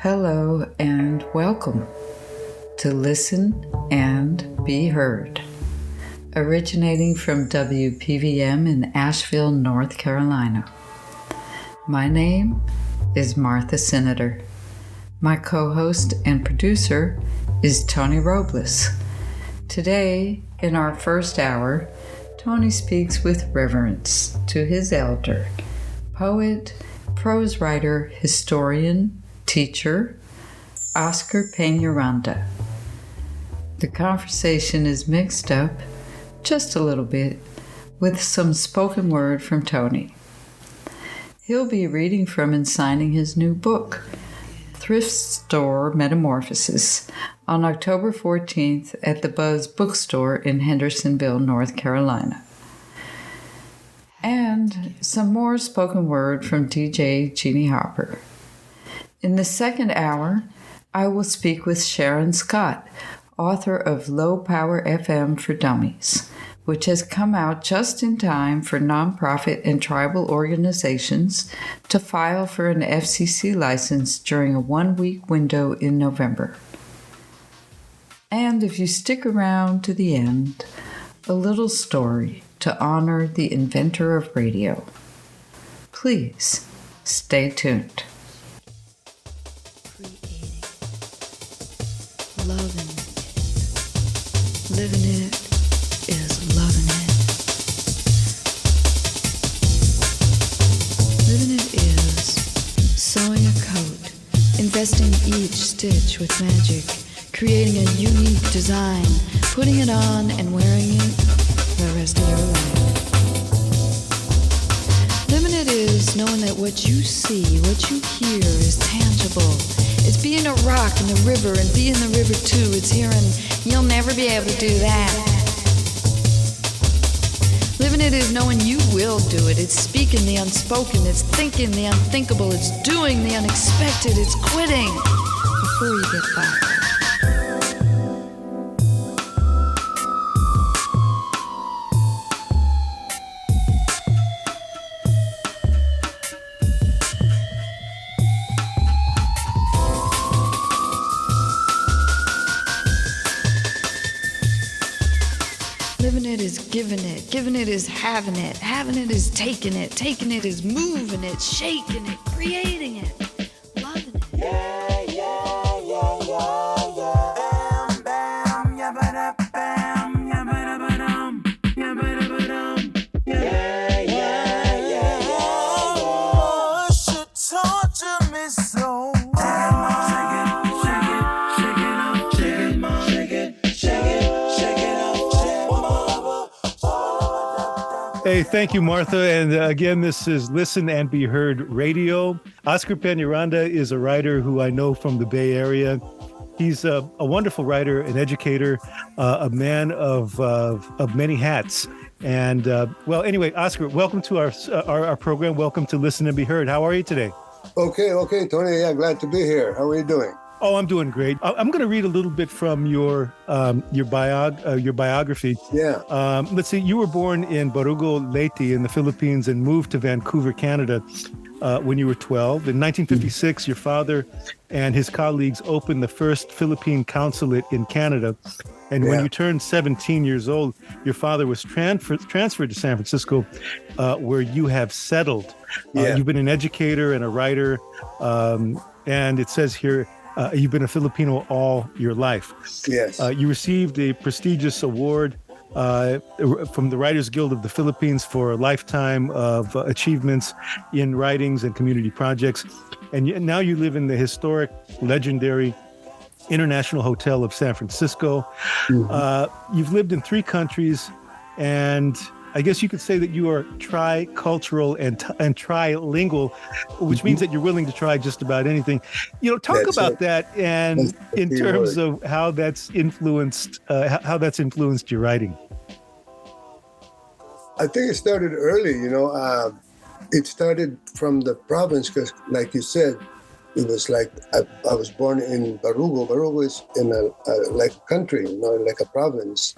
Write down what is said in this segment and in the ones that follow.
Hello and welcome to Listen and Be Heard, originating from WPVM in Asheville, North Carolina. My name is Martha Senator. My co-host and producer is Tony Robles. Today, in our first hour, Tony speaks with reverence to his elder, poet, prose writer, historian, teacher, Oscar Peñaranda. The conversation is mixed up, just a little bit, with some spoken word from Tony. He'll be reading from and signing his new book, Thrift Store Metamorphosis, on October 14th at the Buzz Bookstore in Hendersonville, North Carolina. And some more spoken word from DJ Jeannie Hopper. In the second hour, I will speak with Sharon Scott, author of Low Power FM for Dummies, which has come out just in time for nonprofit and tribal organizations to file for an FCC license during a one-week window in November. And if you stick around to the end, a little story to honor the inventor of radio. Please stay tuned. Loving it. Living it is loving it. Living it is sewing a coat, investing each stitch with magic, creating a unique design, putting it on and wearing it for the rest of your life. Living it is knowing that what you see, what you hear is tangible. It's being a rock in the river and being the river too. It's hearing, you'll never be able to do that. Living it is knowing you will do it. It's speaking the unspoken. It's thinking the unthinkable. It's doing the unexpected. It's quitting before you get back. Giving it is having it is taking it is moving it, shaking it, creating it, loving it. Yeah, yeah, yeah, yeah, yeah. Bam, bam, yabba bam, yabba ba-dum, yeah, yeah, yeah, yeah. Should torture me so. Hey, thank you, Martha. And again, this is Listen and Be Heard Radio. Oscar Peñaranda is a writer who I know from the Bay Area. He's a wonderful writer, an educator, a man of many hats. And well, anyway, Oscar, welcome to our program. Welcome to Listen and Be Heard. How are you today? Okay, Tony. Yeah, glad to be here. How are you doing? Oh, I'm doing great. I'm going to read a little bit from your biography. Yeah. Let's see. You were born in Barugo, Leyte in the Philippines and moved to Vancouver, Canada when you were 12. In 1956, your father and his colleagues opened the first Philippine consulate in Canada. And when you turned 17 years old, your father was transferred to San Francisco, where you have settled. You've been an educator and a writer. And it says here, you've been a Filipino all your life. Yes. You received a prestigious award from the Writers Guild of the Philippines for a lifetime of achievements in writings and community projects. And now you live in the historic, legendary International Hotel of San Francisco. Mm-hmm. You've lived in 3 countries, and I guess you could say that you are tricultural and trilingual, which means that you're willing to try just about anything. Talk about that, and in terms of how that's influenced your writing. I think it started early. It started from the province because, like you said, it was like I was born in Barugo. Barugo is in a like a country, like a province.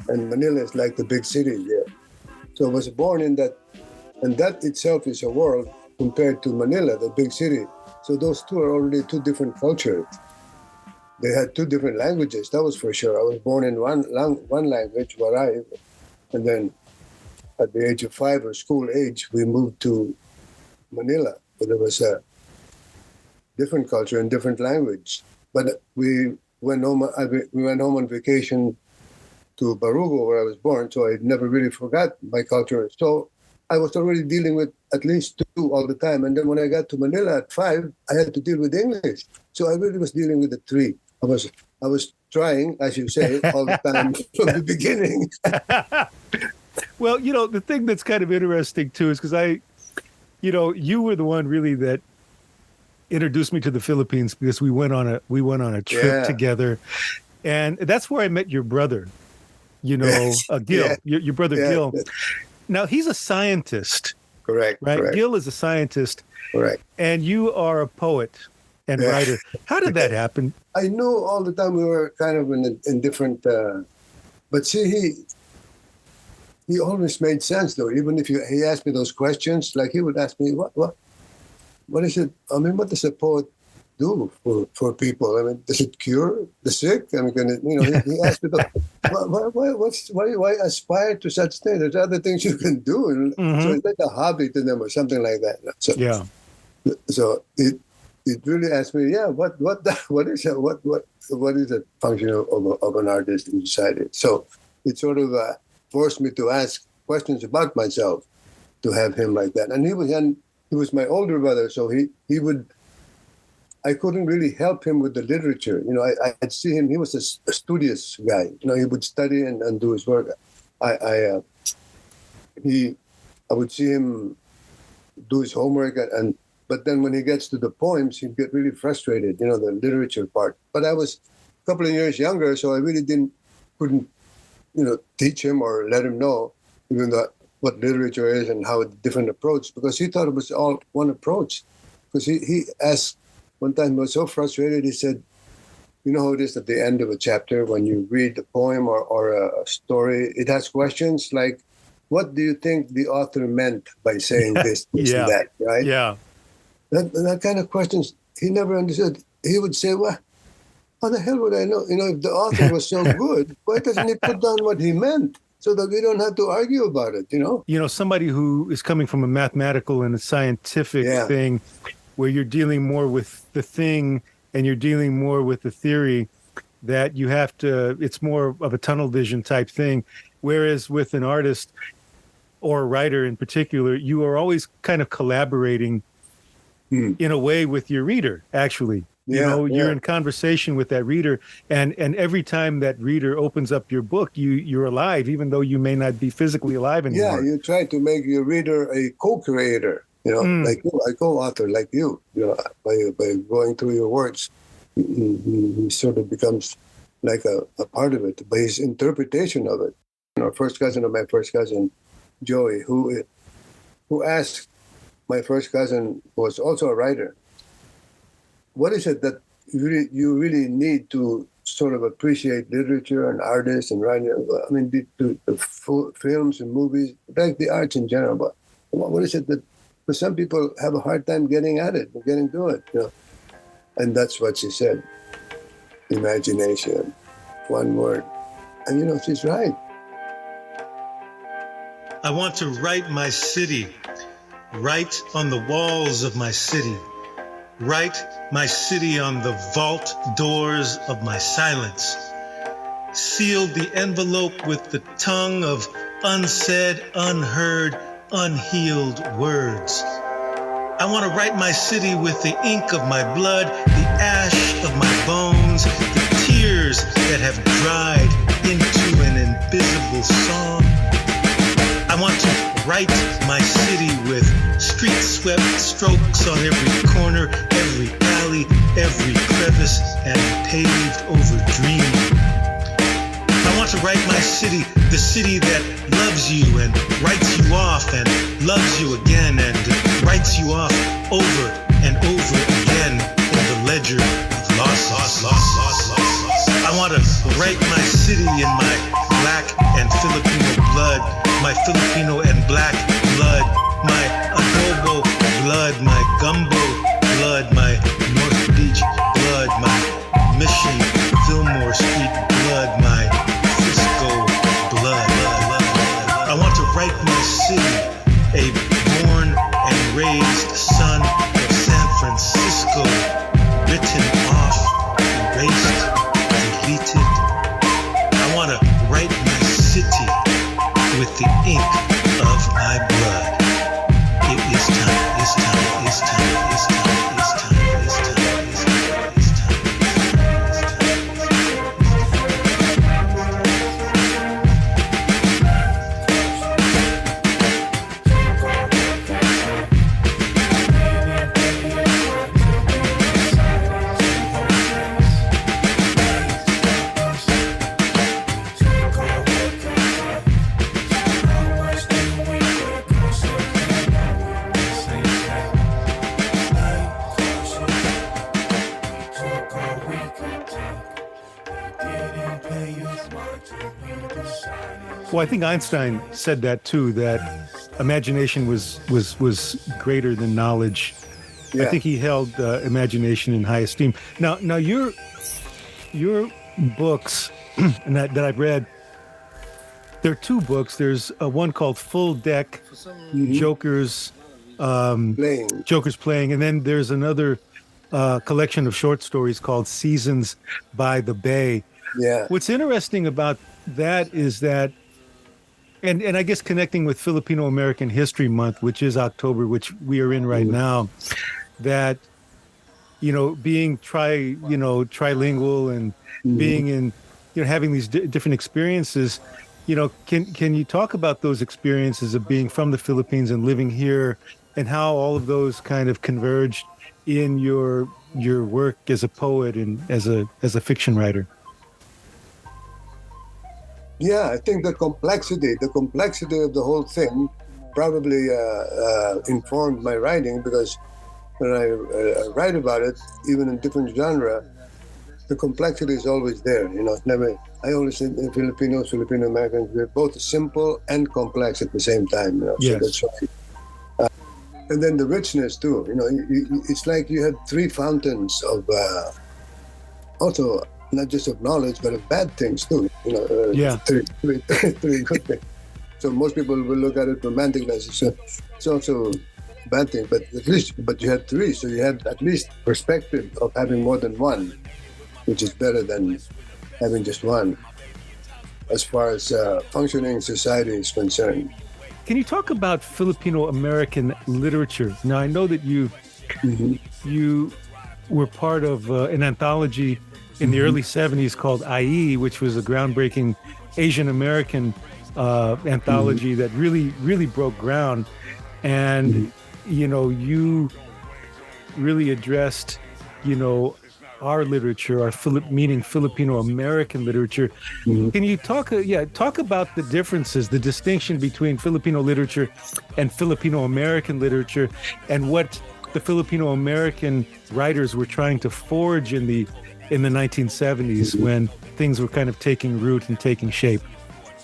And Manila is like the big city there. So I was born in that, and that itself is a world compared to Manila, the big city. So those two are already two different cultures. They had two different languages, that was for sure. I was born in one language, Waray, and then at the age of 5 or school age, we moved to Manila, where there was a different culture and different language. But we went home on vacation to Barugo, where I was born, so I never really forgot my culture. So I was already dealing with at least two all the time. And then when I got to Manila at 5, I had to deal with English. So I really was dealing with the three. I was trying, as you say, all the time from the beginning. Well, the thing that's kind of interesting too is because you were the one really that introduced me to the Philippines, because we went on a trip together, and that's where I met your brother. Gil, your brother Gil. Now he's a scientist. Correct. Right. Correct. Gil is a scientist. Correct. And you are a poet and writer. How did that happen? I knew all the time we were kind of in different, but see, he always made sense though. Even if he asked me those questions, like he would ask me, what is it? I mean, what does a poet do for people? I mean, does it cure the sick? I mean, he asked me, why aspire to such things? There's other things you can do. And so it's like a hobby to them or something like that. So, So it really asked me, what is the function of an artist in society? So it sort of forced me to ask questions about myself, to have him like that. And he was my older brother, so he would. I couldn't really help him with the literature. I'd see him. He was a studious guy. He would study and do his work. I would see him do his homework, but then when he gets to the poems, he'd get really frustrated. The literature part. But I was a couple of years younger, so I really couldn't teach him or let him know, even though what literature is and how a different approach, because he thought it was all one approach. Because he asked. One time he was so frustrated, he said, you know how it is at the end of a chapter when you read a poem or a story, it has questions like, what do you think the author meant by saying this and that, right? Yeah. That kind of questions, he never understood. He would say, well, how the hell would I know? If the author was so good, why doesn't he put down what he meant so that we don't have to argue about it, Somebody who is coming from a mathematical and a scientific thing, where you're dealing more with the thing and you're dealing more with the theory, that you have to, it's more of a tunnel vision type thing. Whereas with an artist or a writer in particular, you are always kind of collaborating in a way with your reader, actually. You're in conversation with that reader, and every time that reader opens up your book, you're alive, even though you may not be physically alive anymore. Yeah, you try to make your reader a co-creator. Like you, a co-author like you, by going through your works, he sort of becomes like a part of it by his interpretation of it. First cousin of my first cousin, Joey, who asked my first cousin, who was also a writer, what is it that you really need to sort of appreciate literature and artists and writing? I mean, the films and movies, like the arts in general, but what is it that some people have a hard time getting at it, getting to it, And that's what she said. Imagination. One word. And she's right. I want to write my city, write on the walls of my city, write my city on the vault doors of my silence, seal the envelope with the tongue of unsaid, unheard, unhealed words. I want to write my city with the ink of my blood, the ash of my bones, the tears that have dried into an invisible song. I want to write my city with street-swept strokes on every corner, every alley, every crevice, and paved over dream. I want to write my city, the city that loves you and writes you off and loves you again and writes you off over and over again in the ledger of loss. I want to write my city in my black and Filipino blood, my Filipino and black blood, my adobo blood, my gumbo blood, my write my city, a born and raised son of San Francisco, written off, erased, deleted. I want to write my city with the ink of my blood. It is time, it's time, it's time, it's time, it's time, it's time, it's time, it's time, it's time, Well, I think Einstein said that too, that imagination was greater than knowledge. Yeah. I think he held imagination in high esteem. Now your books and that I've read, there are two books. There's one called Full Deck, Jokers Playing, and then there's another collection of short stories called Seasons by the Bay. Yeah. What's interesting about that is that, and I guess connecting with Filipino American History Month, which is October, which we are in right now, that, you know, being trilingual and being in, you know, having these different experiences, you know, can you talk about those experiences of being from the Philippines and living here, and how all of those kind of converged in your work as a poet and as a fiction writer? Yeah, I think the complexity of the whole thing probably informed my writing, because when I write about it, even in different genre, the complexity is always there. You know, it's never. I always say Filipino Americans, we're both simple and complex at the same time. You know, Yes. so that's why. And then the richness too. You know, it's like you had three fountains of also. Not just of knowledge, but of bad things too. You know, three good things. So most people will look at it romantically. So it's also a bad thing, but you had three, so you had at least perspective of having more than one, which is better than having just one, as far as functioning society is concerned. Can you talk about Filipino American literature? Now, I know that you were part of an anthology in the early 70s called IE, which was a groundbreaking Asian American anthology that really broke ground. And, you know, you really addressed, you know, our literature, meaning Filipino American literature. Can you talk about the differences, the distinction between Filipino literature and Filipino American literature, and what the Filipino American writers were trying to forge in the 1970s when things were kind of taking root and taking shape?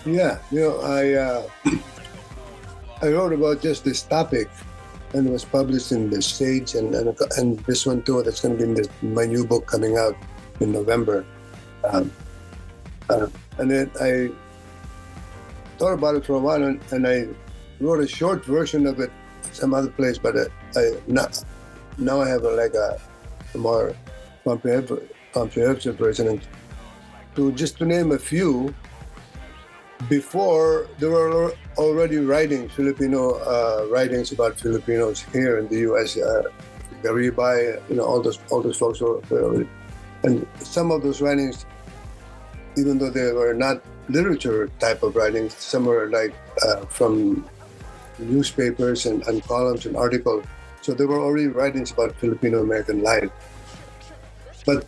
Yeah, you know, I wrote about just this topic, and it was published in the Sage and this one too. That's going to be in my new book coming out in November. And then I thought about it for a while, and I wrote a short version of it some other place, but now I have a more comprehensive version. And just to name a few, before there were already Filipino writings about Filipinos here in the U.S. Garibay, you know, all those folks were, and some of those writings, even though they were not literature type of writings, some were like from newspapers and columns and articles. So there were already writings about Filipino American life. But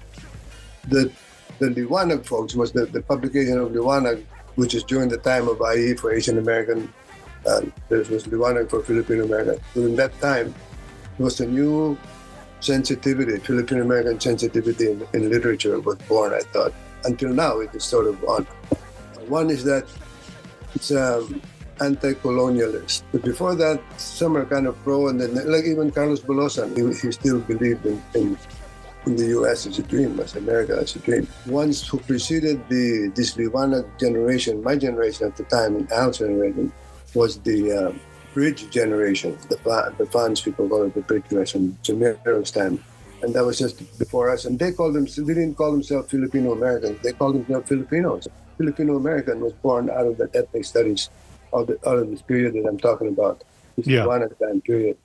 the Liwanag folks was the publication of Liwanag, which is during the time of IE for Asian American. There was Liwanag for Filipino American. During that time, there was a new sensitivity, Filipino American sensitivity in literature was born, I thought. Until now, it is sort of on. One is that it's anti-colonialist. But before that, some are kind of pro, and then like even Carlos Bolosan, he still believed in the U.S. as a dream, as America as a dream. Ones who preceded this Liwanag generation, my generation at the time, and Al's generation, was the bridge generation. The Fans people call it the bridge generation, Jamiro's time. And that was just before us. And they didn't call themselves Filipino Americans. They called themselves Filipinos. Filipino American was born out of the ethnic studies out of this period that I'm talking about. This is one at time period.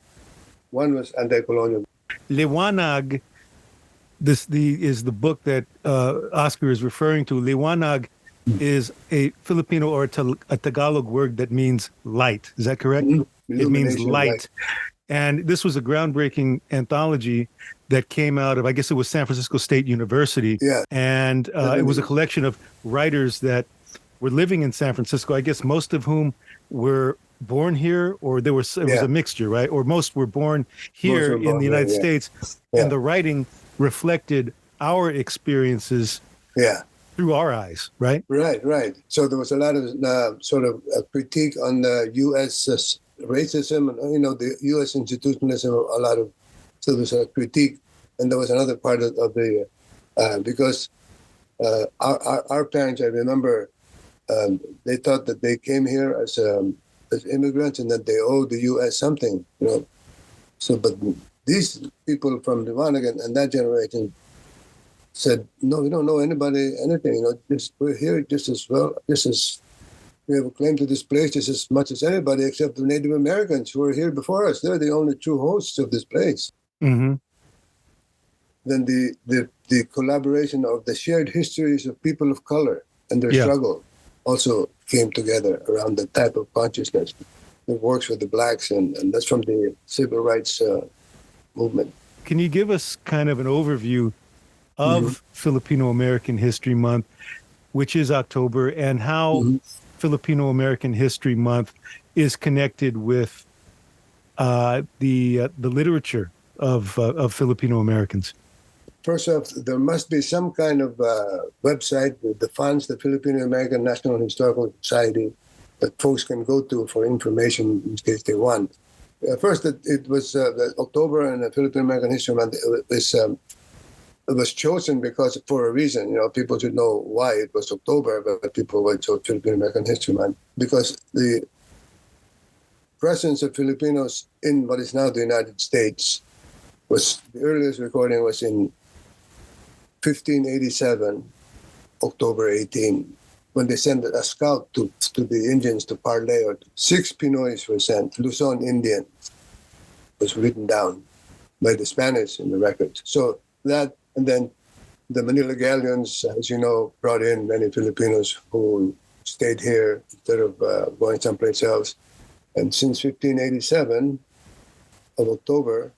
One was anti-colonial. Liwanag, is the book that Oscar is referring to. Liwanag is a Filipino or a Tagalog word that means light. Is that correct? Mm-hmm. It means light. And this was a groundbreaking anthology that came out of, I guess it was San Francisco State University. Yeah. And it was a collection of writers that were living in San Francisco, I guess most of whom were born here, or it was a mixture, right? Or most were born here in the United States. Yeah. And the writing reflected our experiences through our eyes, right? Right. So there was a lot of sort of critique on the U.S. racism and, the U.S. institutionalism, so there was a critique. And there was another part of the, because our parents, I remember, they thought that they came here as immigrants and that they owed the U.S. something, So, but these people from Liwanag and that generation said, no, we don't know anybody, anything, we're here just as well, we have a claim to this place just as much as anybody except the Native Americans who were here before us. They're the only true hosts of this place. Mm-hmm. Then the collaboration of the shared histories of people of color and their struggle also came together around the type of consciousness that works with the blacks, and that's from the civil rights movement. Can you give us kind of an overview of Filipino American History Month, which is October, and how Filipino American History Month is connected with the literature of Filipino Americans? First off, there must be some kind of website that defines the Filipino American National Historical Society that folks can go to for information in case they want. First, it was October and the Filipino American History Month. It was chosen because for a reason. People should know why it was October, but people were chosen Filipino American History Month because the presence of Filipinos in what is now the United States was, the earliest recording was in 1587, October 18, when they sent a scout to the Indians to parley. 6 Pinoys were sent. Luzon Indian was written down by the Spanish in the records. So that, and then the Manila Galleons, as you know, brought in many Filipinos who stayed here instead of going someplace else. And since 1587 of October,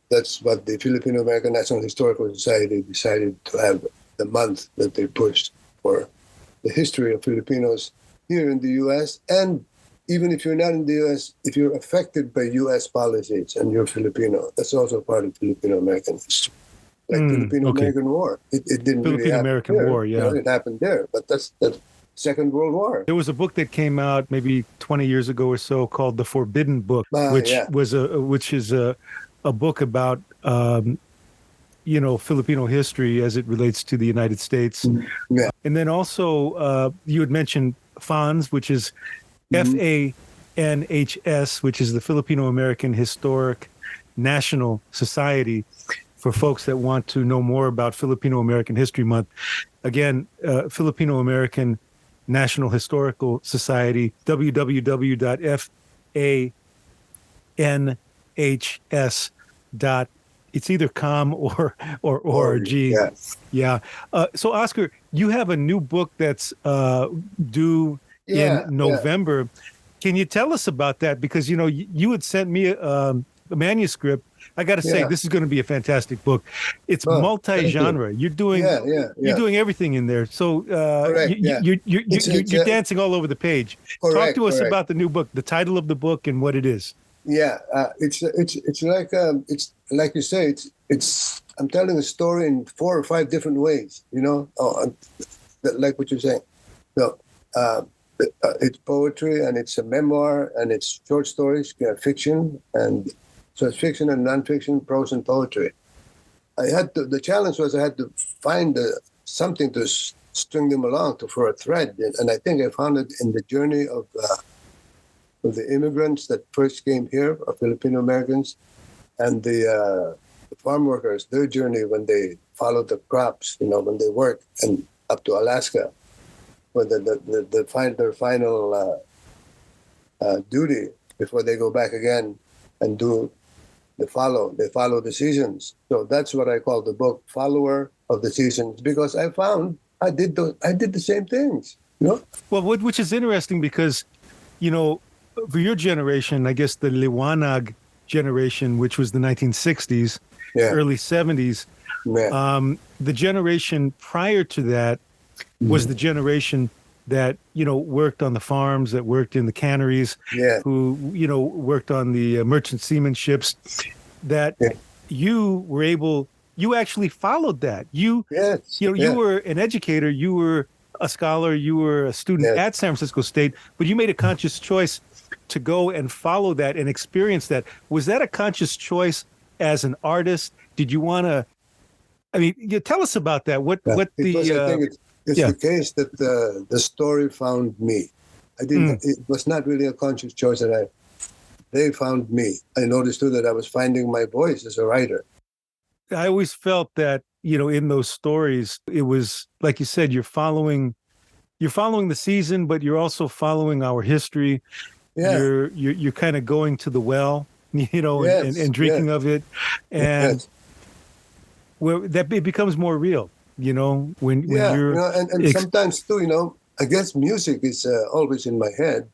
that's what the Filipino American National Historical Society decided to have the month that they pushed for the history of Filipinos here in the U.S. And even if you're not in the U.S., if you're affected by U.S. policies and you're Filipino, that's also part of Filipino American history. Like Filipino-American War. It didn't really happen Filipino-American War, it happened there, but that's the Second World War. There was a book that came out maybe 20 years ago or so called The Forbidden Book, which is a book about Filipino history as it relates to the United States. Yeah. And then also you had mentioned FANS, which is FANHS, which is the Filipino American Historic National Society, for folks that want to know more about Filipino American History Month. Again, Filipino American National Historical Society, www.fanhs. It's either com or org. Yeah. So Oscar, you have a new book that's due in November. Can you tell us about that? Because you had sent me a manuscript. I got to say, this is going to be a fantastic book. It's multi-genre. You're doing you're doing everything in there. So you're dancing all over the page. Talk to us about the new book, the title of the book, and what it is. Yeah, it's like like you say, it's I'm telling a story in 4 or 5 different ways. Like what you're saying. So it's poetry and it's a memoir and it's short stories, fiction, and so it's fiction and nonfiction, prose and poetry. The challenge was I had to find something to string them along for a thread, and I think I found it in the journey of of the immigrants that first came here, Filipino Americans, and the farm workers, their journey when they followed the crops, when they work, and up to Alaska, when their final duty before they go back again and they follow the seasons. So that's what I call the book, Follower of the Seasons, because I found I did the same things. Well, which is interesting because, for your generation, I guess the Liwanag generation, which was the 1960s, early 70s, the generation prior to that was the generation that, worked on the farms, that worked in the canneries, who, worked on the merchant seaman ships, that you actually followed that. You were an educator, you were a scholar, you were a student at San Francisco State, but you made a conscious choice to go and follow that and experience that. Was that a conscious choice as an artist? Did you want to, tell us about that. I think it's the case that the story found me. I didn't, it was not really a conscious choice they found me. I noticed too that I was finding my voice as a writer. I always felt that, in those stories, it was like you said, you're following the season, but you're also following our history. Yeah. You're kind of going to the well, and drinking of it. And where that it becomes more real, when you're and sometimes too, I guess music is always in my head.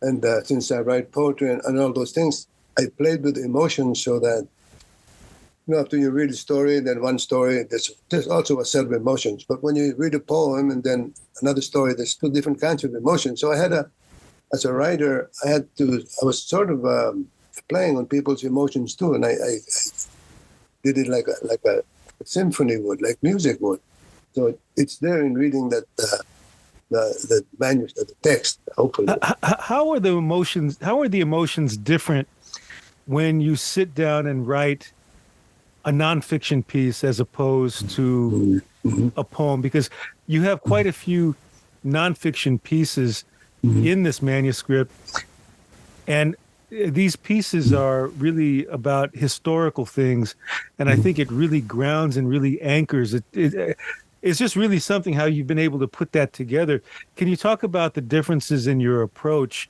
And since I write poetry and all those things, I played with emotions so that after you read a story, then one story, there's also a set of emotions. But when you read a poem and then another story, there's two different kinds of emotions. So as a writer, I was sort of playing on people's emotions too. And I did it like a symphony would, like music would. So it's there in reading that the manuscript, the text, hopefully. How are the emotions different when you sit down and write a nonfiction piece as opposed to a poem? Because you have quite a few nonfiction pieces in this manuscript, and these pieces are really about historical things, and I think it really grounds and really anchors it. It's just really something how you've been able to put that together. Can you talk about the differences in your approach?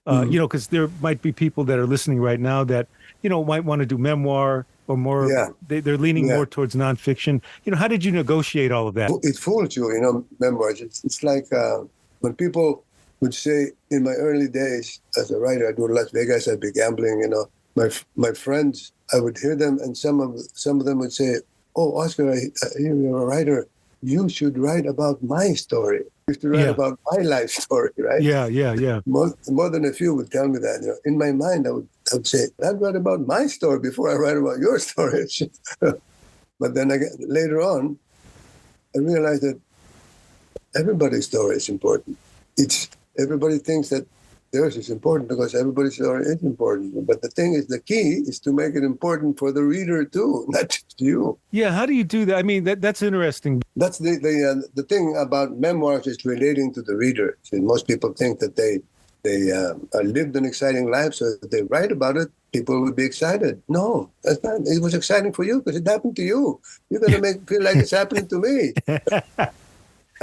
Because there might be people that are listening right now that might want to do memoir or more. They're leaning more towards nonfiction. How did you negotiate all of that? It fools you, memoirs. It's like when people would say, in my early days as a writer, I'd go to Las Vegas, I'd be gambling. My friends, I would hear them, and some of them would say, "Oh, Oscar, I hear you're a writer. You should write about my story. You should write about my life story," right? Yeah. More than a few would tell me that. In my mind, I would say, I'd write about my story before I write about your story. But then later on, I realized that everybody's story is important. Everybody thinks that theirs is important because everybody's story is important. But the key is to make it important for the reader too, not just you. Yeah, how do you do that? That's interesting. That's the thing about memoirs is relating to the reader. See, most people think that they lived an exciting life, so if they write about it, people will be excited. No, that's not. It was exciting for you because it happened to you. You're going to feel like it's happening to me.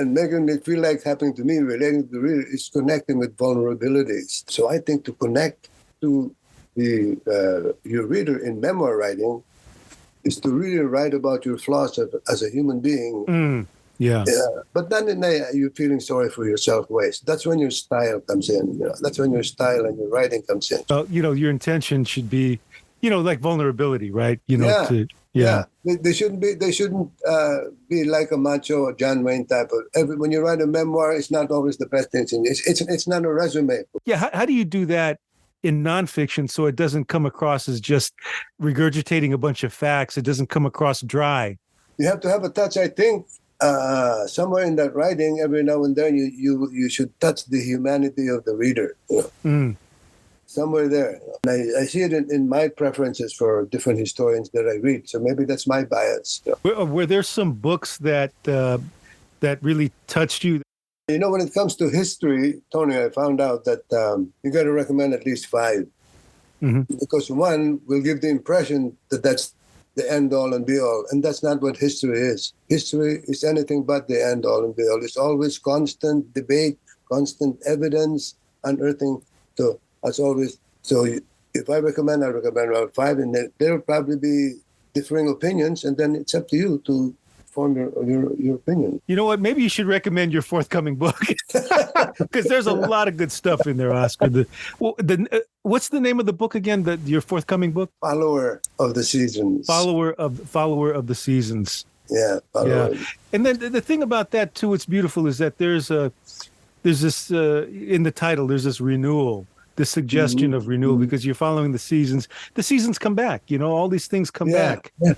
And making it feel like happening to me, relating to the reader, is connecting with vulnerabilities. So I think to connect to your reader in memoir writing is to really write about your flaws as a human being. But then you're feeling sorry for yourself ways. That's when your style comes in. That's when your style and your writing comes in. So, your intention should be, like vulnerability, right? They shouldn't be like a macho John Wayne type of. When you write a memoir, it's not always the best thing. It's not a resume. Yeah, how do you do that in nonfiction so it doesn't come across as just regurgitating a bunch of facts? It doesn't come across dry. You have to have a touch, I think. Somewhere in that writing, every now and then, you should touch the humanity of the reader. Somewhere there. And I see it in my preferences for different historians that I read. So maybe that's my bias. Were there some books that really touched you? You know, when it comes to history, Tony, I found out that you got to recommend at least 5. Because one will give the impression that that's the end all and be all. And that's not what history is. History is anything but the end all and be all. It's always constant debate, constant evidence, unearthing. So as always, if I recommend around 5, and there will probably be differing opinions, and then it's up to you to form your opinion. You know what? Maybe you should recommend your forthcoming book, because there's a lot of good stuff in there, Oscar. What's the name of the book again? Your forthcoming book? Follower of the Seasons. Follower of the Seasons. Yeah. And then the thing about that too, what's beautiful is that there's this in the title. There's this renewal. The suggestion of renewal, because you're following the seasons. The seasons come back. You know, all these things come back. Yeah.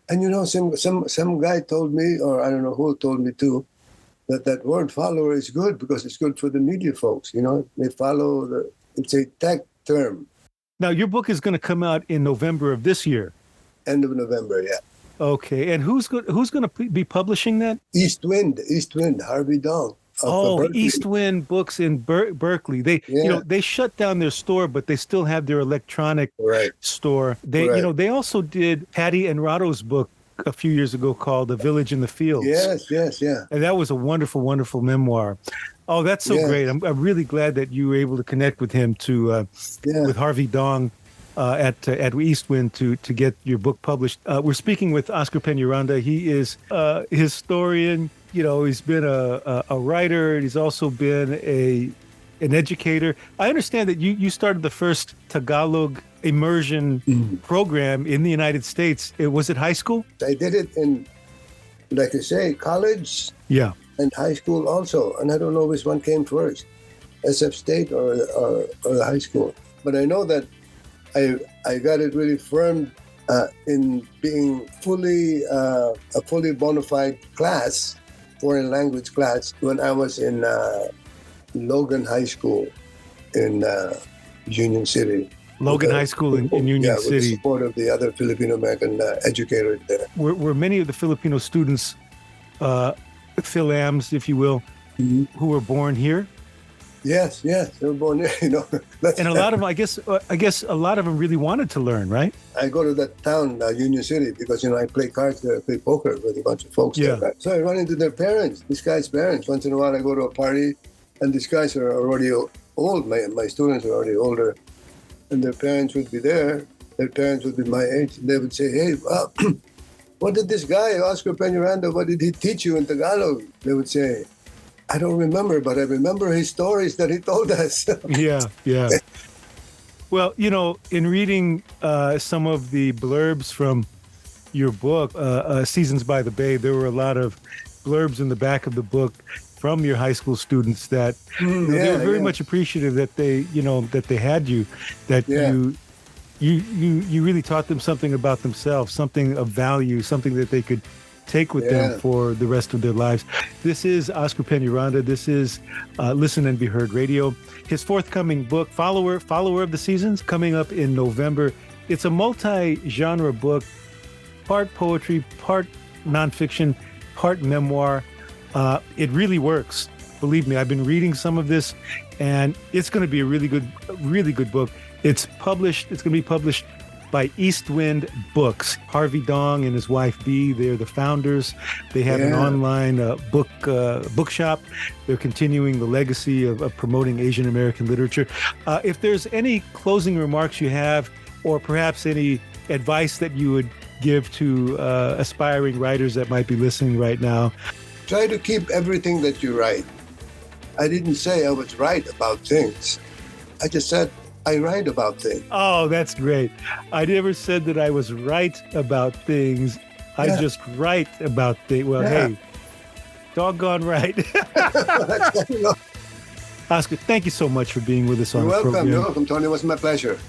And you know, some guy told me, or I don't know who told me too, that word follower is good because it's good for the media folks. You know, they follow it's a tech term. Now, your book is going to come out in November of this year. End of November, yeah. Okay, and who's going to be publishing that? East Wind, Harvey Dong. East Wind Books in Berkeley. They shut down their store, but they still have their electronic store. They also did Patty and Rado's book a few years ago called The Village in the Fields. Yes, and that was a wonderful, wonderful memoir. Oh, that's so great! I'm really glad that you were able to connect with him with Harvey Dong at East Wind to get your book published. We're speaking with Oscar Peñaranda. He is a historian. You know, he's been a writer. He's also been an educator. I understand that you started the first Tagalog immersion program in the United States. Was it high school? I did it in, like I say, college. Yeah. And high school also. And I don't know which one came first, SF State or the high school. But I know that I got it really firm in being a fully bona fide class, foreign language class, when I was in Logan High School in Union City. Logan High School in Union City. With the support of the other Filipino-American educators there. Were many of the Filipino students Philams, if you will, who were born here? Yes, they were born here. You know, and a lot of them, I guess, a lot of them really wanted to learn, right? I go to that town, Union City, because I play cards there, I play poker with a bunch of folks there. So I run into their parents, these guys' parents. Once in a while, I go to a party, and these guys are already old. My students are already older, and their parents would be there. Their parents would be my age, and they would say, "Hey, what did this guy, Oscar Peñaranda, what did he teach you in Tagalog?" They would say, "I don't remember, but I remember his stories that he told us." Yeah. Well, in reading some of the blurbs from your book, Seasons by the Bay, there were a lot of blurbs in the back of the book from your high school students that they were very much appreciative that they had you, that you really taught them something about themselves, something of value, something that they could take with them for the rest of their lives. This is Oscar Peñaranda. This is Listen and Be Heard Radio. His forthcoming book, Follower of the Seasons, coming up in November. It's a multi-genre book, part poetry, part nonfiction, part memoir. It really works. Believe me, I've been reading some of this, and it's going to be a really good book. It's going to be published by East Wind Books. Harvey Dong and his wife Bea, they're the founders. They have an online bookshop. They're continuing the legacy of promoting Asian American literature. If there's any closing remarks you have, or perhaps any advice that you would give to aspiring writers that might be listening right now. Try to keep everything that you write. I didn't say I was right about things. I just said I write about things. Oh, that's great. I never said that I was right about things. I just write about things. Well, hey, doggone right. Oscar, thank you so much for being with us on the program. You're welcome, Tony. It was my pleasure.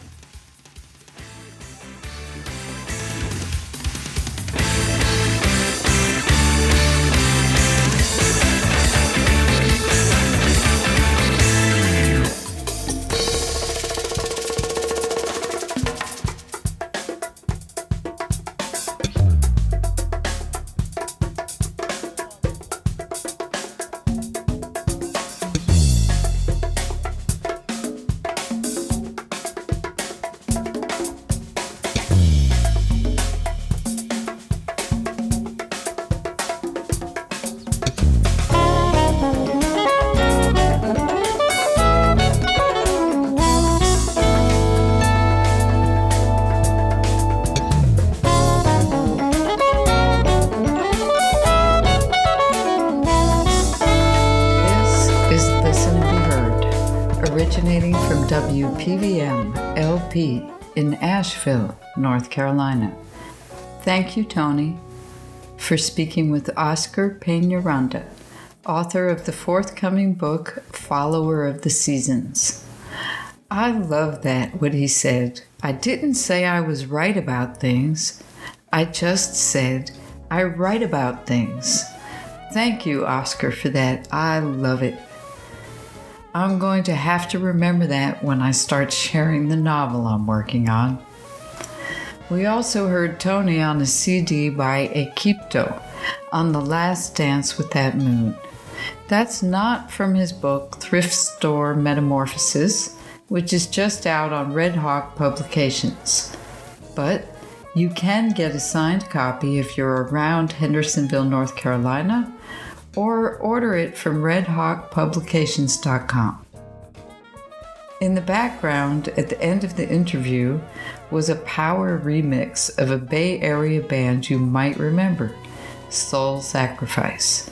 WPVM LP in Asheville, North Carolina. Thank you, Tony, for speaking with Oscar Peñaranda, author of the forthcoming book, Follower of the Seasons. I love that, what he said. I didn't say I was right about things. I just said I write about things. Thank you, Oscar, for that. I love it. I'm going to have to remember that when I start sharing the novel I'm working on. We also heard Tony on a CD by Equipto on The Last Dance with That Moon. That's not from his book Thrift Store Metamorphosis, which is just out on Red Hawk Publications. But you can get a signed copy if you're around Hendersonville, North Carolina, or order it from redhawkpublications.com. In the background, at the end of the interview, was a power remix of a Bay Area band you might remember, Soul Sacrifice.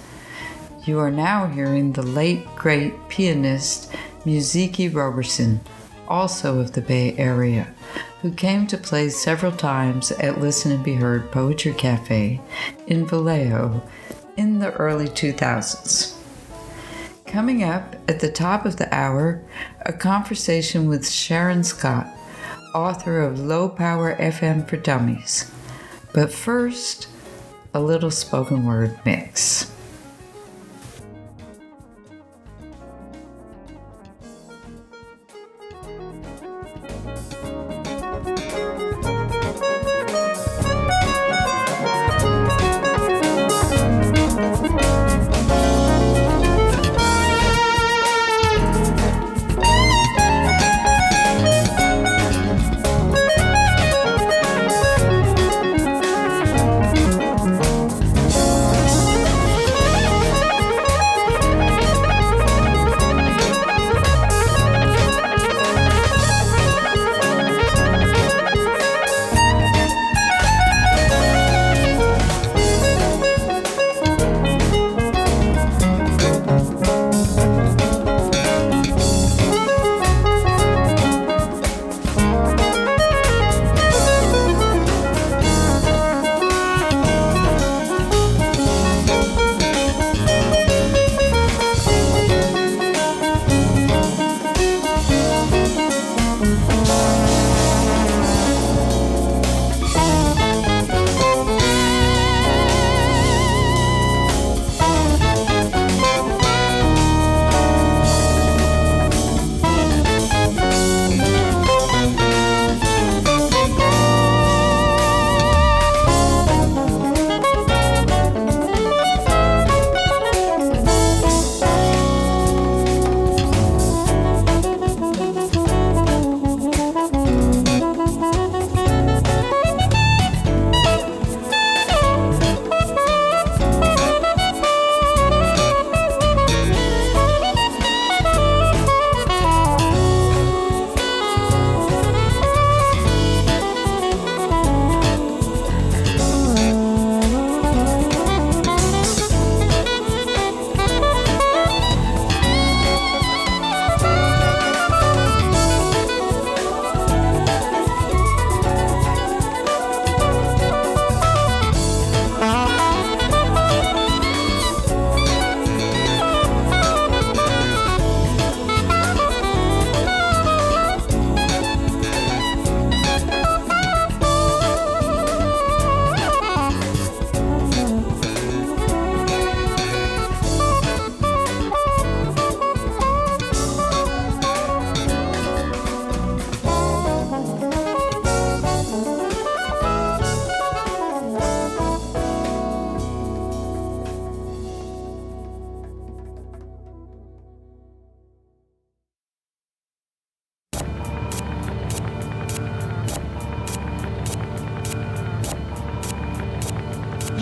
You are now hearing the late, great pianist Musique Roberson, also of the Bay Area, who came to play several times at Listen and Be Heard Poetry Cafe in Vallejo in the early 2000s. Coming up at the top of the hour, a conversation with Sharon Scott, author of Low Power FM for Dummies. But first, a little spoken word mix.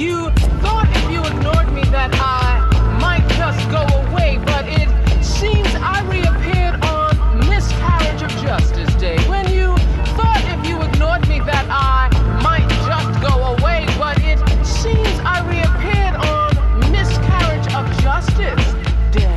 You thought if you ignored me that I might just go away, but it seems I reappeared on Miscarriage of Justice Day. When you thought if you ignored me that I might just go away, but it seems I reappeared on Miscarriage of Justice Day.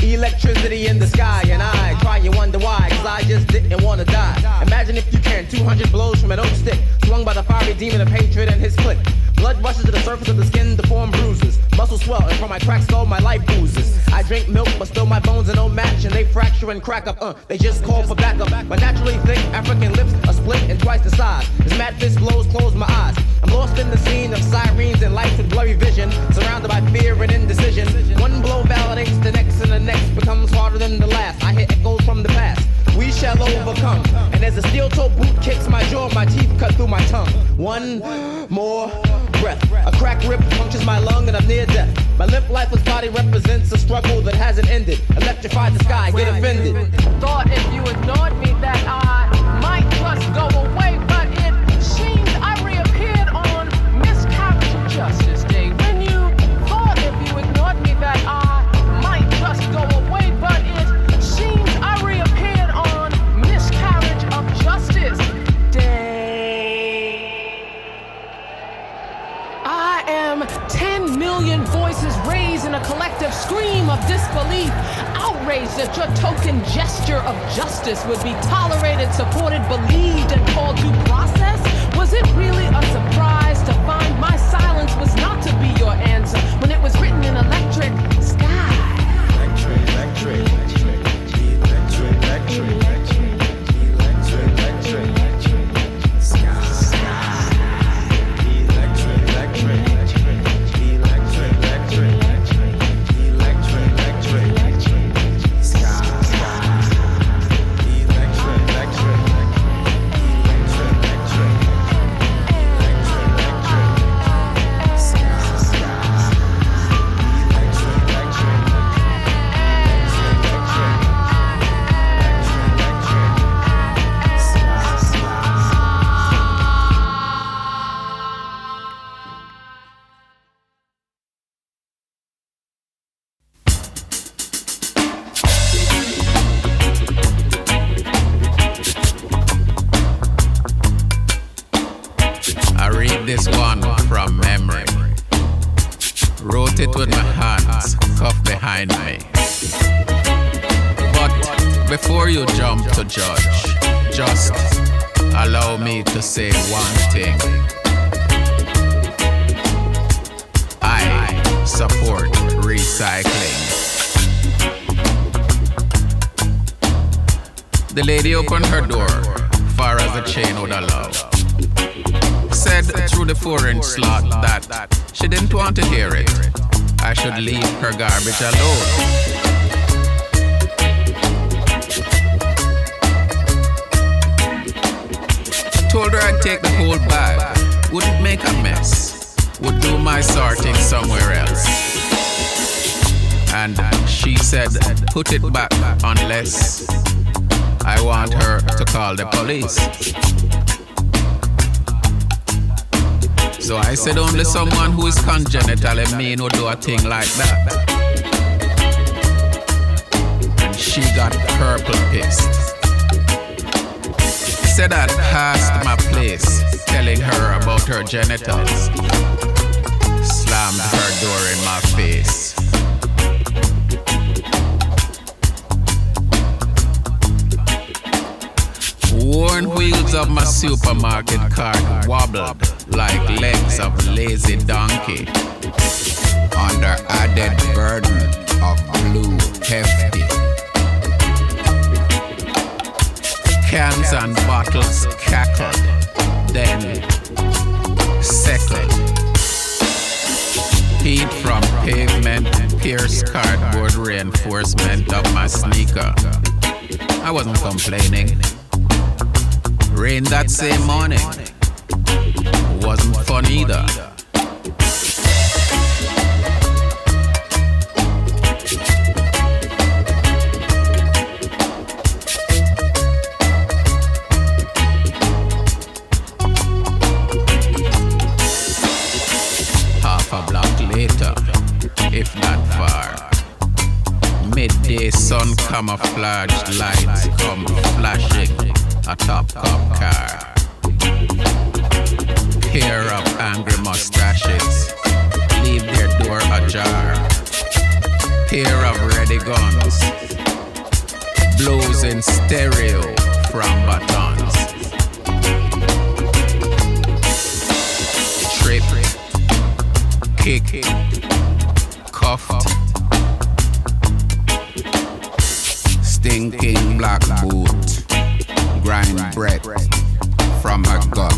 Electricity in the sky, and I try you wonder why, cause I just didn't wanna die. Imagine if you can, 200 blows from an oak stick, swung by the fiery demon of hatred and his clique. Blood rushes to the surface of the skin to form bruises. Muscles swell, and from my cracked skull, my life oozes. I drink milk, but still my bones are no match, and they fracture and crack up. They just call for backup. My naturally thick African lips are split and twice the size. As mad fist blows, close my eyes. I'm lost in the scene of sirens and lights with blurry vision, surrounded by fear and indecision. One blow validates the next, and the next becomes harder than the last. I hear echoes from the past. We shall overcome. And as a steel-toe boot kicks my jaw, my teeth cut through my tongue. One more breath. A cracked rib punctures my lung and I'm near death. My limp, lifeless body represents a struggle that hasn't ended. Electrify the sky, get offended. Thought if you ignored me that I might just go away, but it seems I reappeared on Miscarriage of Justice Day. When you thought if you ignored me that I might just go away, but it seems I reappeared on Miscarriage of Justice Day. I am 10 million voices raised in a collective scream of disbelief, outraged that your token gesture of justice would be tolerated, supported, believed, and called due process. Was it really a surprise to find my silence was not to be your answer when it was written in electric sky? This one from memory. Wrote it with my hands cuffed behind me. But before you jump to judge, just allow me to say one thing. I support recycling. The lady opened her door far as the chain would allow. Said through the 4-inch slot that she didn't want to hear it. I should leave her garbage alone. Told her I'd take the whole bag, wouldn't make a mess, would do my sorting somewhere else. And she said, put it back unless I want her to call the police. So I said only someone who is congenitally mean would do a thing like that. And she got purple pissed. Said I'd passed my place, telling her about her genitals. Slammed her door in my face. Worn wheels of my supermarket cart wobbled like legs of lazy donkey under added burden of blue hefty. Cans and bottles cackled, then settled. Heat from pavement pierced cardboard reinforcement of my sneaker. I wasn't complaining. Rain that same morning wasn't fun either. Half a block later, if not far, midday sun camouflaged lights come flashing atop cop car. Pair of angry mustaches leave their door ajar. Pair of ready guns Blues in stereo from Batons. Trip, kick, cuffed, stinking black boot, grind breath from a gut.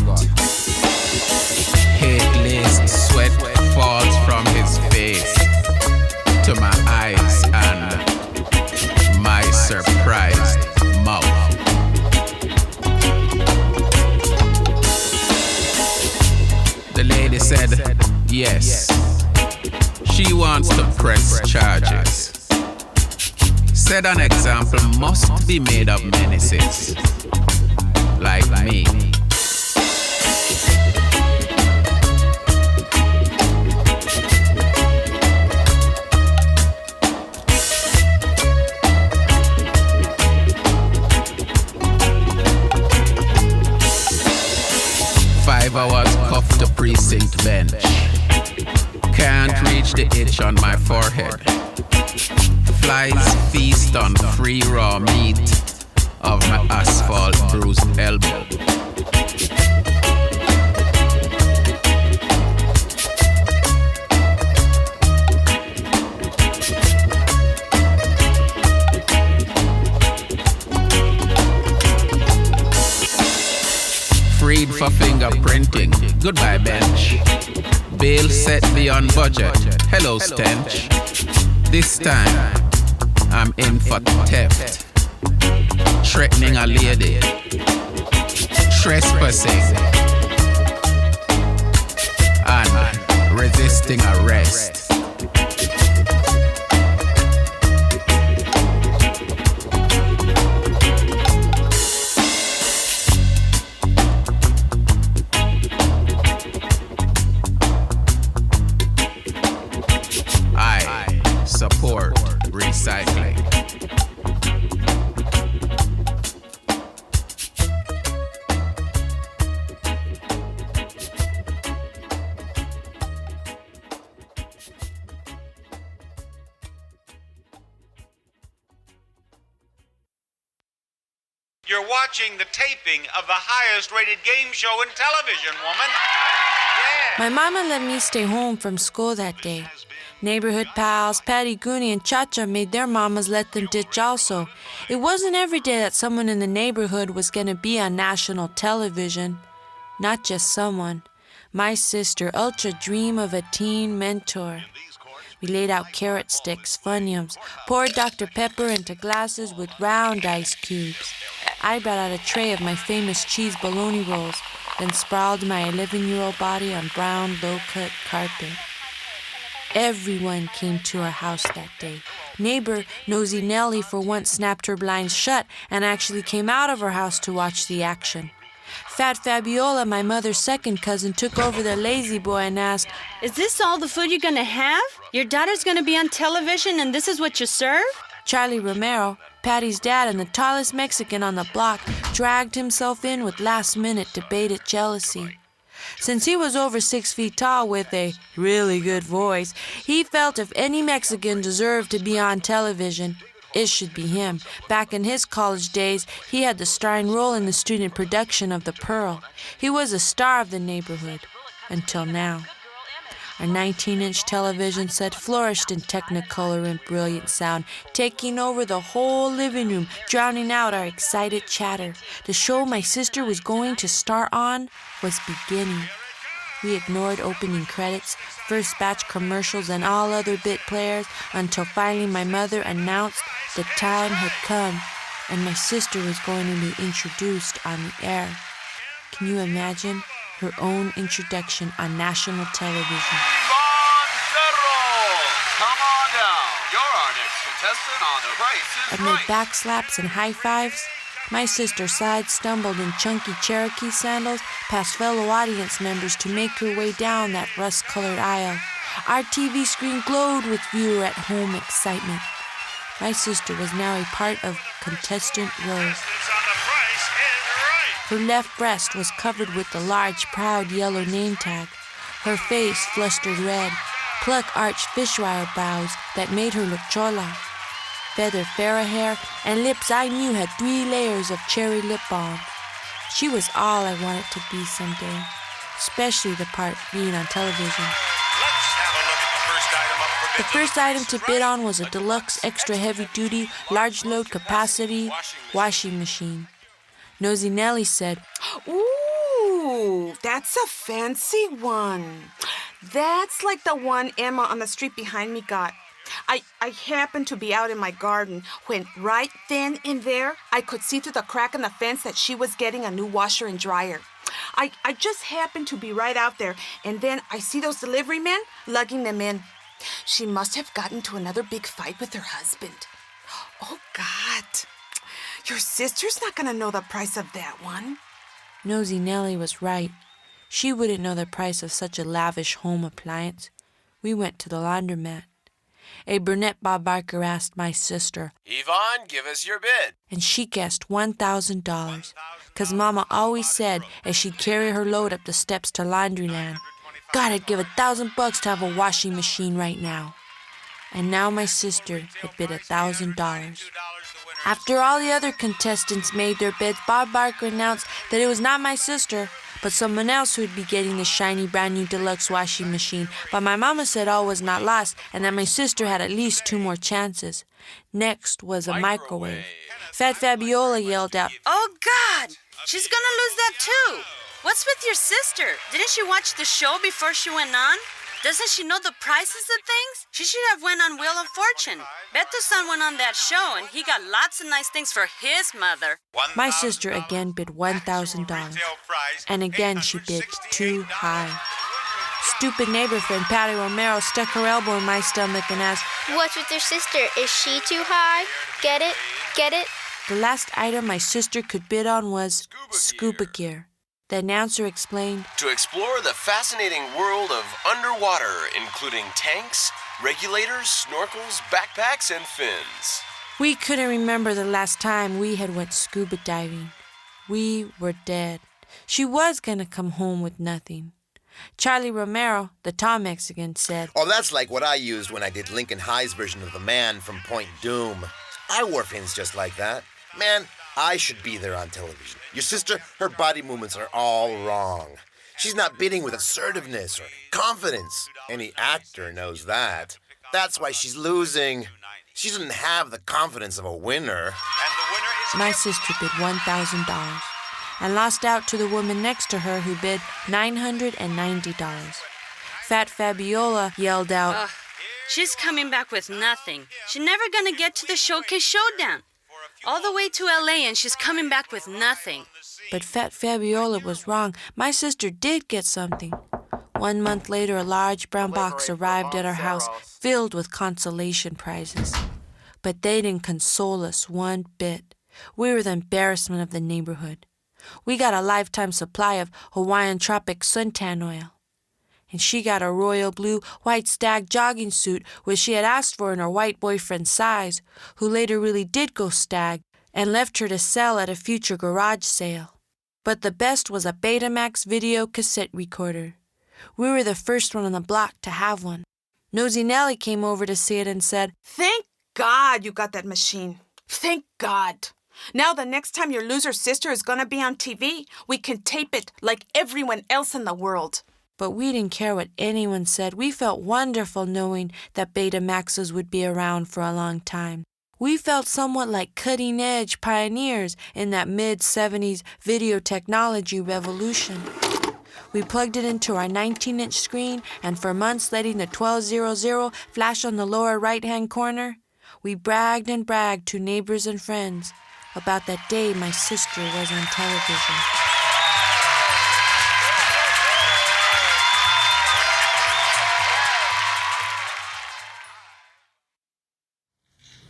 Hate-laced sweat falls from his face to my eyes and my surprised mouth. The lady said, yes, she wants to press charges. Said an example must be made of menaces, like me. 5 hours cuffed the precinct bench. Can't reach the itch on my forehead. Flies feast on free raw meat of my asphalt bruised elbow. Freed for fingerprinting. Goodbye, bench. Bail set beyond budget. Hello, stench. This time, I'm in for theft. Threatening a lady. Trespassing. And resisting arrest. Support recycling. You're watching the taping of the highest rated game show in television, woman. Yeah. My mama let me stay home from school that day. Neighborhood pals, Patty, Goonie, and Cha-Cha made their mamas let them ditch also. It wasn't every day that someone in the neighborhood was going to be on national television. Not just someone. My sister, ultra dream of a teen mentor. We laid out carrot sticks, Funyuns, poured Dr. Pepper into glasses with round ice cubes. I brought out a tray of my famous cheese bologna rolls, then sprawled my 11-year-old body on brown, low-cut carpet. Everyone came to our house that day. Neighbor Nosy Nellie for once snapped her blinds shut and actually came out of her house to watch the action. Fat Fabiola, my mother's second cousin, took over the lazy boy and asked, "Is this all the food you're gonna have? Your daughter's gonna be on television and this is what you serve?" Charlie Romero, Patty's dad and the tallest Mexican on the block, dragged himself in with last-minute debated jealousy. Since he was over 6 feet tall with a really good voice, he felt if any Mexican deserved to be on television, it should be him. Back in his college days, he had the starring role in the student production of The Pearl. He was a star of the neighborhood, until now. Our 19-inch television set flourished in technicolor and brilliant sound, taking over the whole living room, drowning out our excited chatter. The show my sister was going to star on was beginning. We ignored opening credits, first batch commercials, and all other bit players until finally my mother announced the time had come and my sister was going to be introduced on the air. Can you imagine? Her own introduction on national television. Come on down. You're our next contestant on The Price is Amid Right. backslaps and high fives, my sister side-stumbled in chunky Cherokee sandals past fellow audience members to make her way down that rust-colored aisle. Our TV screen glowed with viewer-at-home excitement. My sister was now a part of contestant row. Her left breast was covered with the large, proud yellow name tag. Her face flustered red, plucked arched fishwire brows that made her look chola. feather Farrah hair, and lips I knew had 3 layers of cherry lip balm. She was all I wanted to be someday, especially the part being on television. Let's have a look at the first item up for bid. The first item to bid on was a deluxe, extra heavy-duty, large load capacity washing machine. Nosy Nellie said, Ooh, that's a fancy one. That's like the one Emma on the street behind me got. I happened to be out in my garden when right then and there I could see through the crack in the fence that she was getting a new washer and dryer. I just happened to be right out there, and then I see those delivery men lugging them in. She must have gotten to another big fight with her husband. Oh, God. Your sister's not going to know the price of that one. Nosy Nellie was right. She wouldn't know the price of such a lavish home appliance. We went to the laundromat. A brunette Bob Barker asked my sister, Yvonne, give us your bid. and she guessed $1,000, 'cause Mama always said as she'd carry her load up the steps to Laundryland, God, I'd give $1,000 to have a washing machine right now. And now my sister had bid $1,000. After all the other contestants made their bids, Bob Barker announced that it was not my sister, but someone else who would be getting the shiny brand new deluxe washing machine. But my mama said all was not lost and that my sister had at least 2 more chances. Next was a microwave. Fat Fabiola yelled out, Oh, God! She's gonna lose that, too. What's with your sister? Didn't she watch the show before she went on? Doesn't she know the prices of things? She should have went on Wheel of Fortune. Beto's son went on that show, and he got lots of nice things for his mother. My sister again bid $1,000, and again she bid too high. Stupid neighbor friend Patty Romero stuck her elbow in my stomach and asked, What's with your sister? Is she too high? Get it? Get it? The last item my sister could bid on was scuba gear. The announcer explained, To explore the fascinating world of underwater, including tanks, regulators, snorkels, backpacks, and fins. We couldn't remember the last time we had went scuba diving. We were dead. She was going to come home with nothing. Charlie Romero, the tall Mexican, said, Oh, that's like what I used when I did Lincoln High's version of The Man from Point Doom. I wore fins just like that. Man, I should be there on television. Your sister, her body movements are all wrong. She's not bidding with assertiveness or confidence. Any actor knows that. That's why she's losing. She doesn't have the confidence of a winner. My sister bid $1,000 and lost out to the woman next to her who bid $990. Fat Fabiola yelled out, She's coming back with nothing. She's never gonna get to the Showcase Showdown. All the way to LA and she's coming back with nothing. But Fat Fabiola was wrong. My sister did get something. 1 month later, a large brown box arrived at our house filled with consolation prizes. But they didn't console us one bit. We were the embarrassment of the neighborhood. We got a lifetime supply of Hawaiian Tropic suntan oil. And she got a royal blue white stag jogging suit, which she had asked for in her white boyfriend's size, who later really did go stag and left her to sell at a future garage sale. But the best was a Betamax video cassette recorder. We were the first one on the block to have one. Nosy Nellie came over to see it and said, Thank God you got that machine. Thank God. Now the next time your loser sister is going to be on TV, we can tape it like everyone else in the world. But we didn't care what anyone said. We felt wonderful knowing that Betamaxes would be around for a long time. We felt somewhat like cutting-edge pioneers in that mid-'70s video technology revolution. We plugged it into our 19-inch screen, and for months letting the 1200 flash on the lower right-hand corner, we bragged and bragged to neighbors and friends about that day my sister was on television.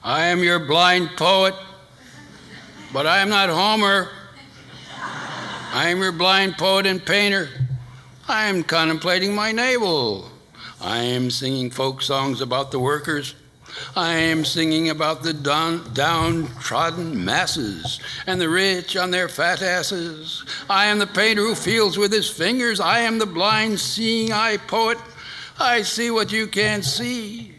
I am your blind poet, but I am not Homer. I am your blind poet and painter. I am contemplating my navel. I am singing folk songs about the workers. I am singing about the downtrodden masses and the rich on their fat asses. I am the painter who feels with his fingers. I am the blind seeing eye poet. I see what you can't see.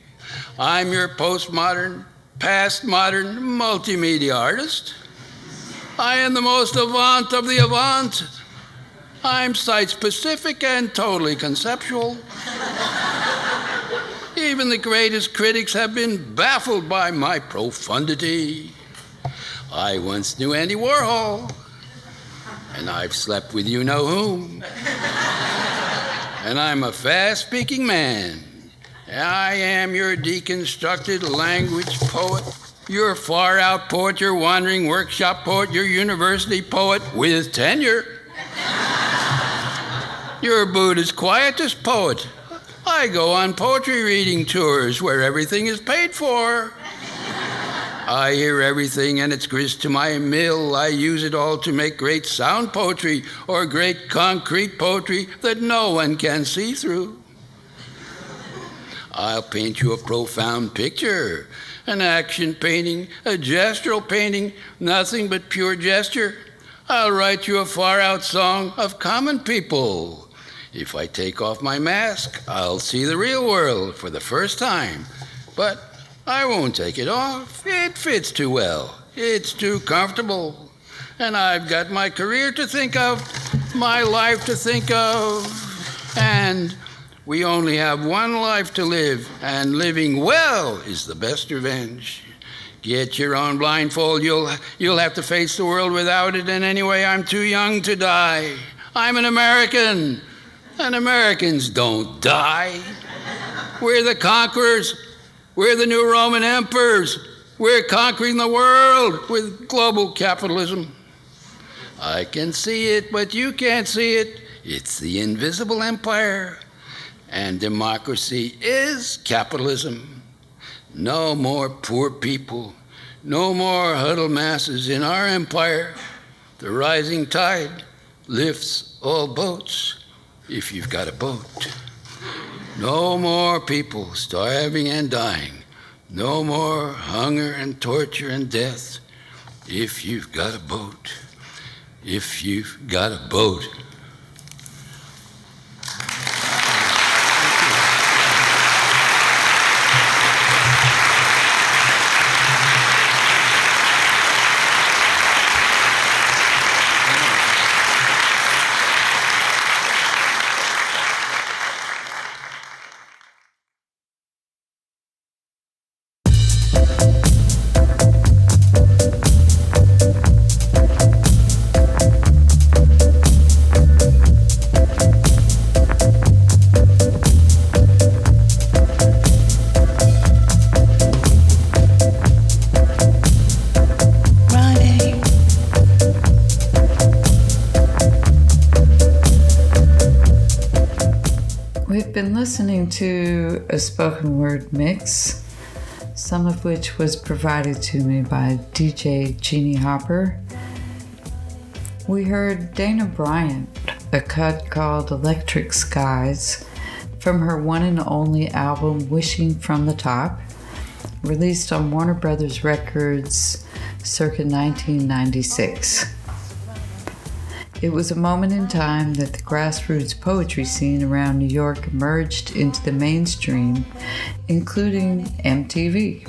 I'm your postmodern past modern multimedia artist. I am the most avant of the avant. I'm site-specific and totally conceptual. Even the greatest critics have been baffled by my profundity. I once knew Andy Warhol, and I've slept with you-know-whom. And I'm a fast-speaking man. I am your deconstructed language poet, your far-out poet, your wandering workshop poet, your university poet with tenure. Your Buddhist quietist poet. I go on poetry reading tours where everything is paid for. I hear everything and it's grist to my mill. I use it all to make great sound poetry or great concrete poetry that no one can see through. I'll paint you a profound picture, an action painting, a gestural painting, nothing but pure gesture. I'll write you a far-out song of common people. If I take off my mask, I'll see the real world for the first time. But I won't take it off. It fits too well. It's too comfortable. And I've got my career to think of, my life to think of. And we only have one life to live, and living well is the best revenge. Get your own blindfold. You'll have to face the world without it, and anyway, I'm too young to die. I'm an American, and Americans don't die. We're the conquerors. We're the new Roman emperors. We're conquering the world with global capitalism. I can see it, but you can't see it. It's the invisible empire. And democracy is capitalism. No more poor people. No more huddled masses in our empire. The rising tide lifts all boats, if you've got a boat. No more people starving and dying. No more hunger and torture and death, if you've got a boat. If you've got a boat. We've been listening to a spoken word mix, some of which was provided to me by DJ Jeannie Hopper. We heard Dana Bryant, a cut called Electric Skies, from her one and only album Wishing from the Top, released on Warner Brothers Records circa 1996. It was a moment in time that the grassroots poetry scene around New York emerged into the mainstream, including MTV.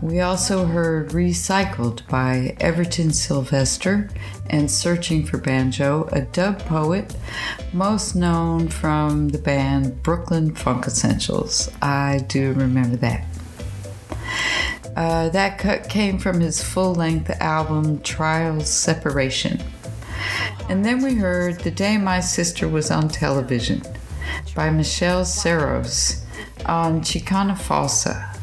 We also heard Recycled by Everton Sylvester and Searching for Banjo, a dub poet most known from the band Brooklyn Funk Essentials. I do remember that. That cut came from his full-length album Trials Separation. And then we heard The Day My Sister Was on Television by Michelle Serros on Chicana Falsa.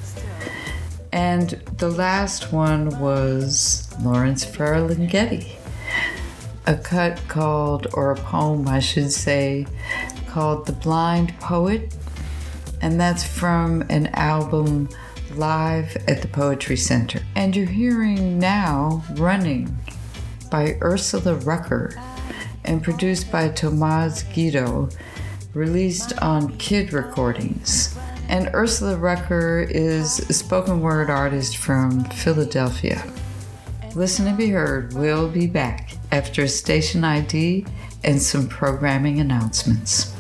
And the last one was Lawrence Ferlinghetti, a cut called, or a poem I should say, called The Blind Poet, and that's from an album Live at the Poetry Center. And you're hearing now Running by Ursula Rucker and produced by Tomas Guido, released on Kid Recordings. And Ursula Rucker is a spoken word artist from Philadelphia. Listen and Be Heard will be back after station ID and some programming announcements.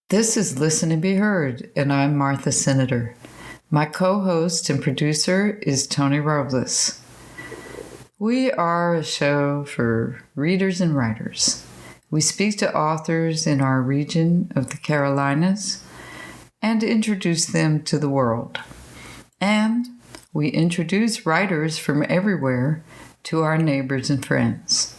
This is Listen and Be Heard, and I'm Martha Senator. My co-host and producer is Tony Robles. We are a show for readers and writers. We speak to authors in our region of the Carolinas and introduce them to the world. And we introduce writers from everywhere to our neighbors and friends.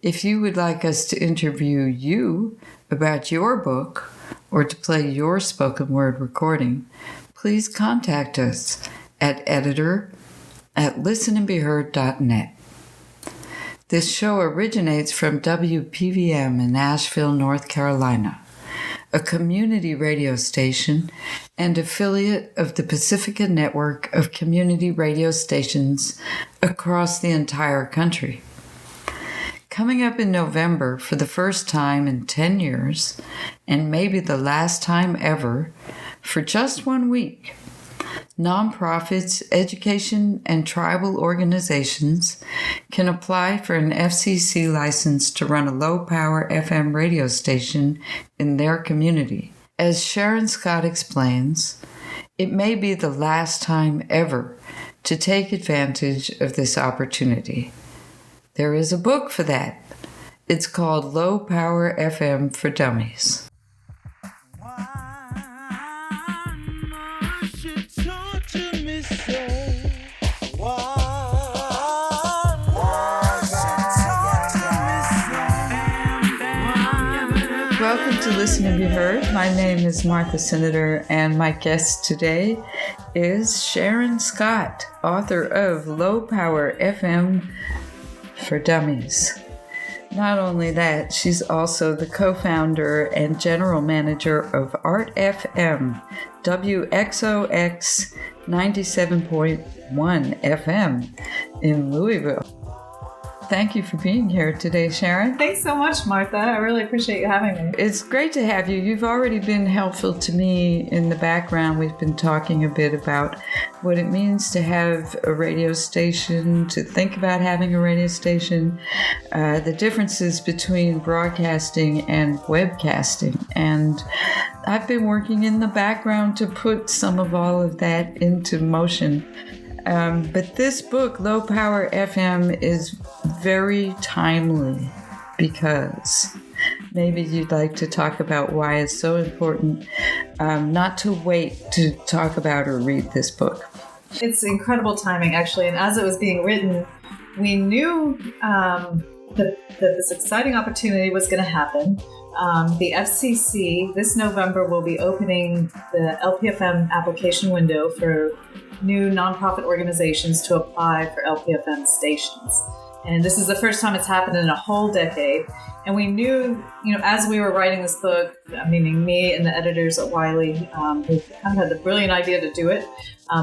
If you would like us to interview you about your book or to play your spoken word recording, please contact us at editor@listenandbeheard.net. This show originates from WPVM in Asheville, North Carolina, a community radio station and affiliate of the Pacifica Network of community radio stations across the entire country. Coming up in November for the first time in 10 years, and maybe the last time ever, for just 1 week, nonprofits, education, and tribal organizations can apply for an FCC license to run a low-power FM radio station in their community. As Sharon Scott explains, it may be the last time ever to take advantage of this opportunity. There is a book for that. It's called Low Power FM for Dummies. Welcome to Listen and Be Heard. My name is Martha Senator, and my guest today is Sharon Scott, author of Low Power FM for Dummies. Not only that, she's also the co-founder and general manager of Art FM, WXOX 97.1 FM in Louisville. Thank you for being here today, Sharon. Thanks so much, Martha. I really appreciate you having me. It's great to have you. You've already been helpful to me in the background. We've been talking a bit about what it means to have a radio station, to think about having a radio station, the differences between broadcasting and webcasting. And I've been working in the background to put some of all of that into motion. But this book, Low Power FM, is very timely because maybe you'd like to talk about why it's so important not to wait to talk about or read this book. It's incredible timing, actually. And as it was being written, we knew that this exciting opportunity was going to happen. The FCC this November will be opening the LPFM application window for new nonprofit organizations to apply for LPFM stations. And this is the first time it's happened in a whole decade. And we knew, as we were writing this book, meaning me and the editors at Wiley, who kind of had the brilliant idea to do it.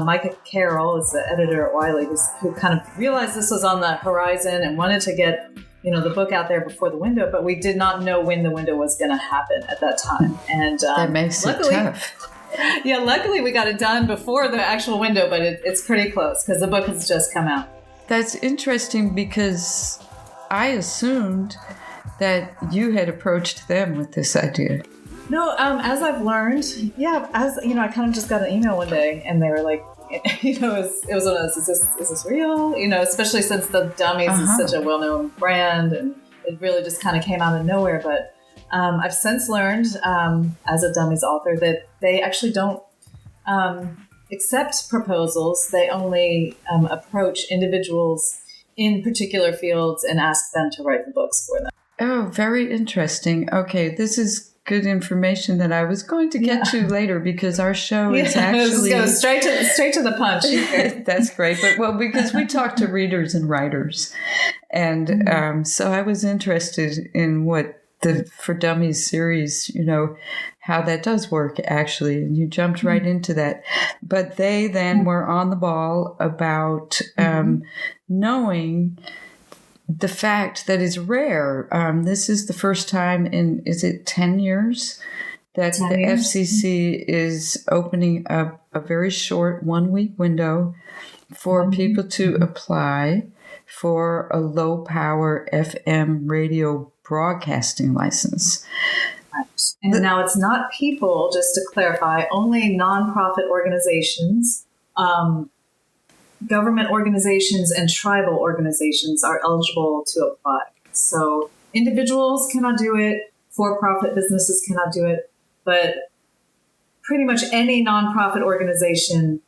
Micah Carroll is the editor at Wiley, who kind of realized this was on the horizon and wanted to get the book out there before the window, but we did not know when the window was going to happen at that time. And that makes it tough. Yeah, luckily we got it done before the actual window, but it's pretty close because the book has just come out. That's interesting because I assumed that you had approached them with this idea. No, as I've learned, I kind of just got an email one day and they were like, it was one of those, is this real? Especially since the Dummies is such a well-known brand and it really just kind of came out of nowhere. But I've since learned, as a Dummies author, that they actually don't accept proposals. They only approach individuals in particular fields and ask them to write the books for them. Oh, very interesting. Okay, this is good information that I was going to get to later because our show is actually... Let's go straight to the punch. That's great. But because we talk to readers and writers. And so I was interested in what the For Dummies series, how that does work, actually. And you jumped right into that. But they then were on the ball about knowing the fact that is rare. This is the first time in, is it 10 years? That the FCC is opening up a very short 1 week window for people to apply for a low power FM radio broadcasting license. And now it's not people, just to clarify, only nonprofit organizations, government organizations, and tribal organizations are eligible to apply. So individuals cannot do it, for-profit businesses cannot do it, but pretty much any nonprofit organization,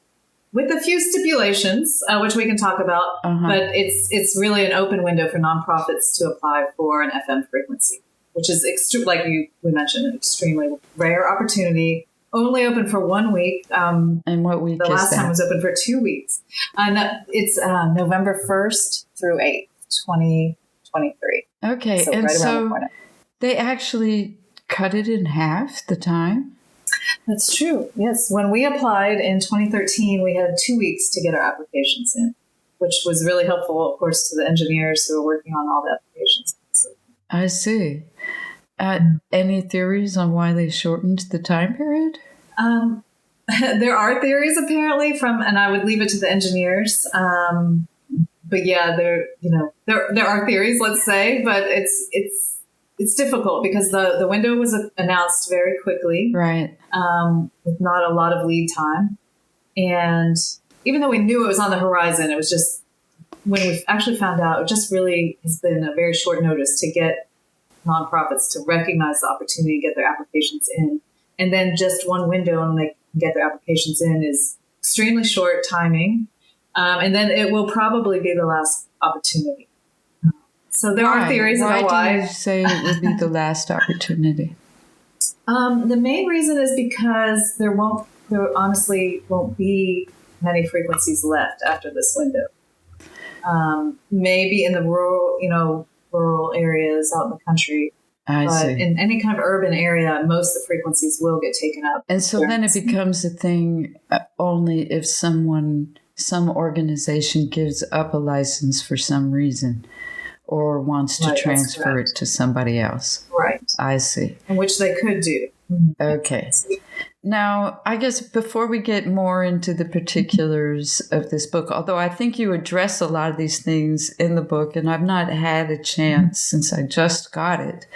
with a few stipulations, which we can talk about, but it's really an open window for nonprofits to apply for an FM frequency, which is, like we mentioned, an extremely rare opportunity, only open for 1 week. And what week the is last that? time was open for 2 weeks. And it's November 1st through 8th, 2023. Okay, So and right around the so corner. they actually cut it in half the time? That's true. Yes. When we applied in 2013, we had 2 weeks to get our applications in, which was really helpful, of course, to the engineers who were working on all the applications. I see. Any theories on why they shortened the time period? There are theories apparently and I would leave it to the engineers. But yeah, there are theories, let's say, but it's difficult because the window was announced very quickly, right? With not a lot of lead time, and even though we knew it was on the horizon, it was just when we actually found out, it just really has been a very short notice to get nonprofits to recognize the opportunity, get their applications in, and then just one window and they can get their applications in is extremely short timing, and then it will probably be the last opportunity. So there are theories about why. Why do you say it would be the last opportunity? The main reason is because there honestly won't be many frequencies left after this window. Maybe in the rural areas out in the country. But see. In any kind of urban area, most of the frequencies will get taken up. And so then it becomes a thing only if some organization gives up a license for some reason or wants to transfer it to somebody else. Right. I see. Which they could do. Okay. Now, I guess before we get more into the particulars of this book, although I think you address a lot of these things in the book, and I've not had a chance since I just got it.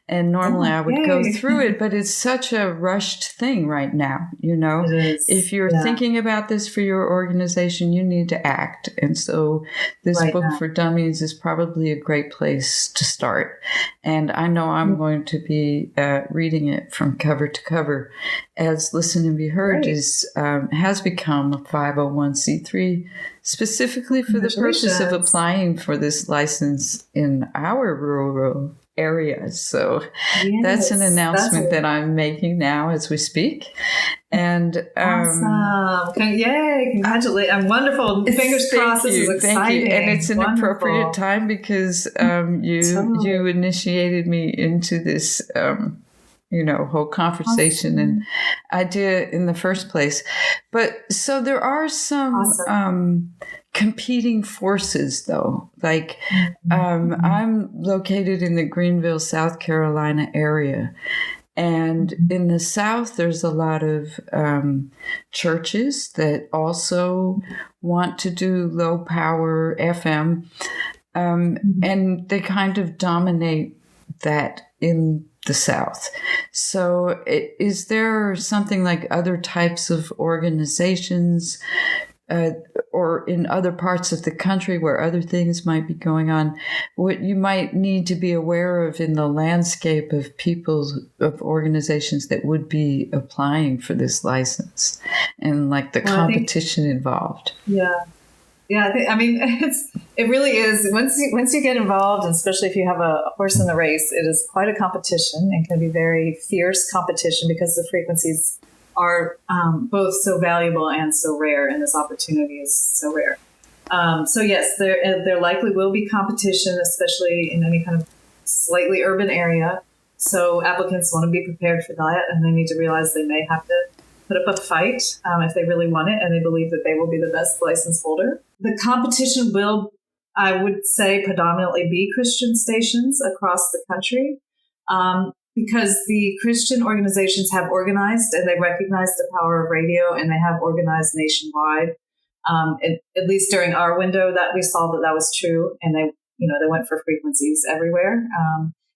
And normally I would go through it, but it's such a rushed thing right now, you know? It is. If you're thinking about this for your organization, you need to act. And so this book for dummies is probably a great place to start. And I know I'm going to be reading it from cover to cover, as Listen and Be Heard has become a 501c3 specifically for the purpose of applying for this license in our rural areas. So that's an announcement that I'm making now as we speak. And awesome. Yay, congratulations. I'm wonderful. Fingers crossed. This is exciting. Thank you. And it's an appropriate time because you initiated me into this whole conversation and idea in the first place. But so there are some competing forces, though. Like I'm located in the Greenville, South Carolina area. And in the South, there's a lot of churches that also want to do low power FM. And they kind of dominate that in the South. So is there something like other types of organizations or in other parts of the country where other things might be going on, what you might need to be aware of in the landscape of of organizations that would be applying for this license and like the competition involved? Yeah. Yeah, it really is. Once you get involved, and especially if you have a horse in the race, it is quite a competition and can be very fierce competition because the frequencies are both so valuable and so rare, and this opportunity is so rare. So yes, there likely will be competition, especially in any kind of slightly urban area. So applicants want to be prepared for that, and they need to realize they may have to put up a fight if they really want it and they believe that they will be the best license holder. The competition will, I would say, predominantly be Christian stations across the country because the Christian organizations have organized and they recognize the power of radio and they have organized nationwide. At least during our window that we saw that was true, and they went for frequencies everywhere.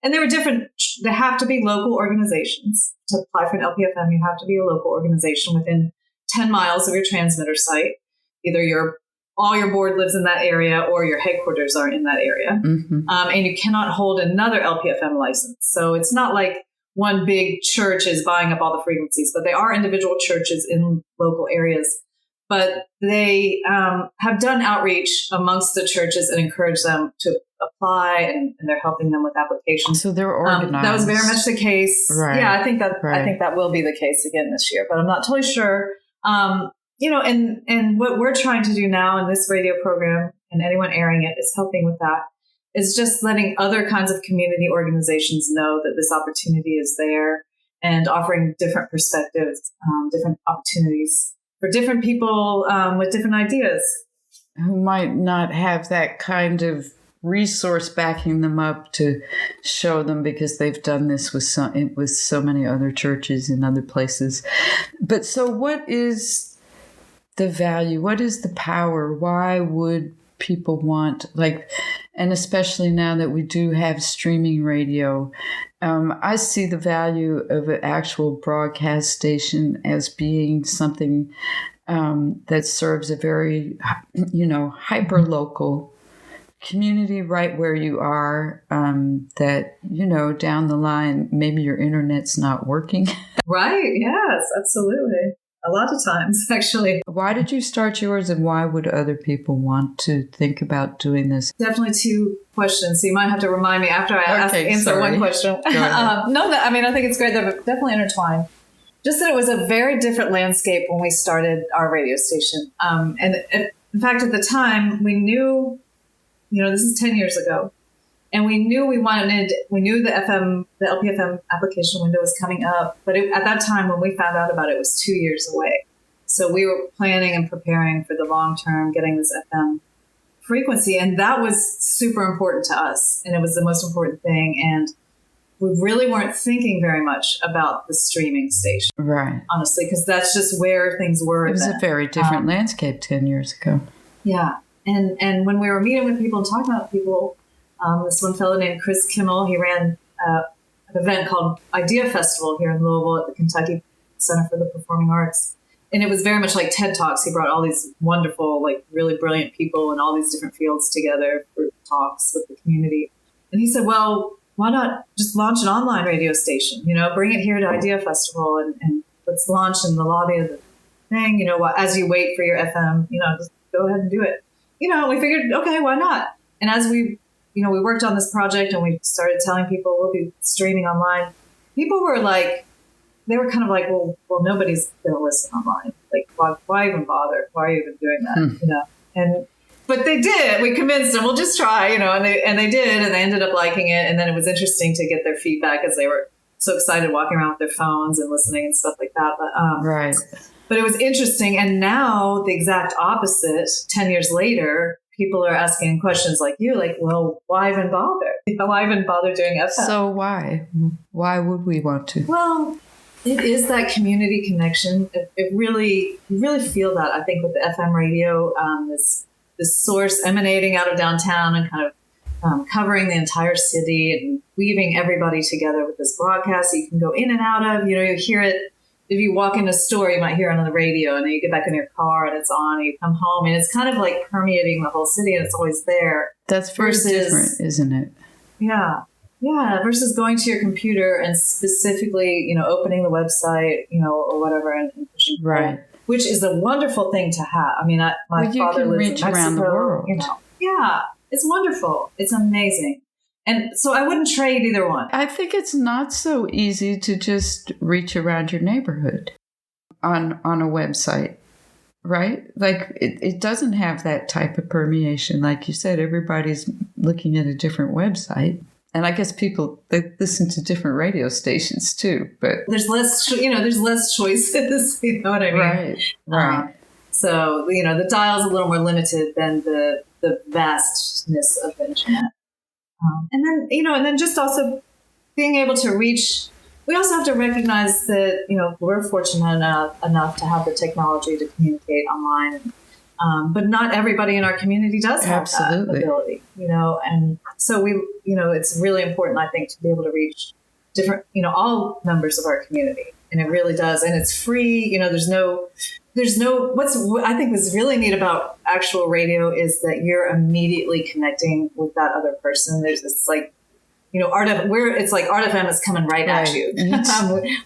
And there were different, they have to be local organizations. To apply for an LPFM, you have to be a local organization within 10 miles of your transmitter site. Either all your board lives in that area or your headquarters are in that area. And you cannot hold another LPFM license. So it's not like one big church is buying up all the frequencies, but they are individual churches in local areas. But they have done outreach amongst the churches and encouraged them to apply, and they're helping them with applications. So they're organized. That was very much the case. Right. Yeah, I think that will be the case again this year, but I'm not totally sure. And what we're trying to do now in this radio program, and anyone airing it is helping with that, is just letting other kinds of community organizations know that this opportunity is there, and offering different perspectives, different opportunities for different people with different ideas. Who might not have that kind of resource backing them up to show them, because they've done this with so many other churches in other places. But so what is the value? What is the power? Why would people want, and especially now that we do have streaming radio, I see the value of an actual broadcast station as being something that serves a very, hyper-local community right where you are, that, down the line, maybe your internet's not working. Right. Yes, absolutely. A lot of times, actually. Why did you start yours, and why would other people want to think about doing this? Definitely two questions. So you might have to remind me after I answer one question. I think it's great. They're definitely intertwined. Just that it was a very different landscape when we started our radio station. And in fact, at the time, we knew, this is 10 years ago, and we knew we knew the LPFM application window was coming up. But at that time, when we found out about it, it was 2 years away. So we were planning and preparing for the long term, getting this FM frequency. And that was super important to us. And it was the most important thing. And we really weren't thinking very much about the streaming station. Right. Honestly, because that's just where things were. It was a very different landscape 10 years ago. Yeah. And when we were meeting with people and talking about people, this one fellow named Chris Kimmel, he ran an event called Idea Festival here in Louisville at the Kentucky Center for the Performing Arts. And it was very much like TED Talks. He brought all these wonderful, really brilliant people in all these different fields together for talks with the community. And he said, well, why not just launch an online radio station? Bring it here to Idea Festival and let's launch in the lobby of the thing. As you wait for your FM, just go ahead and do it. We figured, okay, why not? And as we worked on this project and we started telling people we'll be streaming online, people were they were kind of like, well, nobody's going to listen online. Why even bother? Why are you even doing that? But they did. We convinced them, we'll just try, and they did, and they ended up liking it. And then it was interesting to get their feedback as they were so excited walking around with their phones and listening and stuff like that. But, right. But it was interesting. And now the exact opposite, 10 years later, people are asking questions like you, well, why even bother? Why even bother doing FM? So why? Why would we want to? Well, it is that community connection. You really feel that, I think, with the FM radio, this source emanating out of downtown and kind of covering the entire city and weaving everybody together with this broadcast that you can go in and out of. You hear it. If you walk in a store, you might hear it on the radio, and then you get back in your car and it's on, and you come home, and it's kind of like permeating the whole city, and it's always there. That's very different, isn't it? Yeah. Yeah. Versus going to your computer and specifically, opening the website, or whatever, and pushing right. Which is a wonderful thing to have. I mean, my father lives in Mexico. Around the world. Yeah. It's wonderful. It's amazing. And so I wouldn't trade either one. I think it's not so easy to just reach around your neighborhood on a website, right? It doesn't have that type of permeation. Like you said, everybody's looking at a different website. And I guess they listen to different radio stations too, but there's less choices, you know what I mean? Right. So, the dial's a little more limited than the vastness of the internet. And then just also being able to reach, we also have to recognize that, we're fortunate enough to have the technology to communicate online But not everybody in our community does have Absolutely. that ability, and so it's really important, I think, to be able to reach different, all members of our community. And it really does. And it's free. There's no, what's I think was really neat about actual radio is that you're immediately connecting with that other person. There's this it's like Art FM is coming right at you.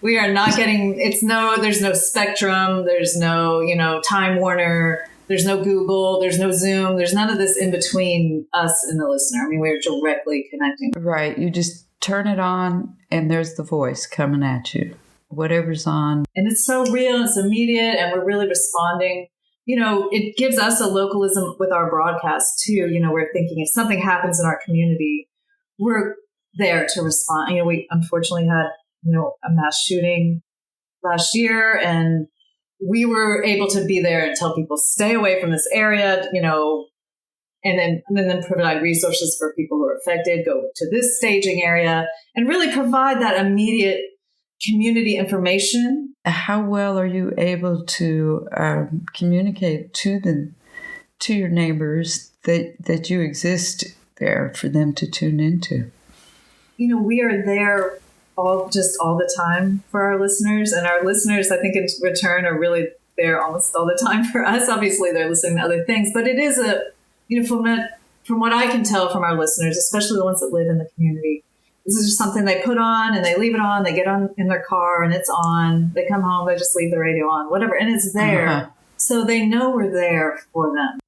We are not getting, there's no Spectrum. There's no, Time Warner. There's no Google. There's no Zoom. There's none of this in between us and the listener. I mean, we're directly connecting. Right. You just turn it on and there's the voice coming at you. Whatever's on. And it's so real, it's immediate, and we're really responding. It gives us a localism with our broadcast too. We're thinking if something happens in our community, we're there to respond. We unfortunately had, a mass shooting last year, and we were able to be there and tell people stay away from this area, and then provide resources for people who are affected, go to this staging area, and really provide that immediate community information. How well are you able to communicate to your neighbors that you exist there for them to tune into? We are there all the time for our listeners, and our listeners, I think, in return are really there almost all the time for us. Obviously, they're listening to other things, but it is from what I can tell from our listeners, especially the ones that live in the community, this is just something they put on and they leave it on. They get on in their car and it's on. They come home, they just leave the radio on, whatever. And it's there. Uh-huh. So they know we're there for them.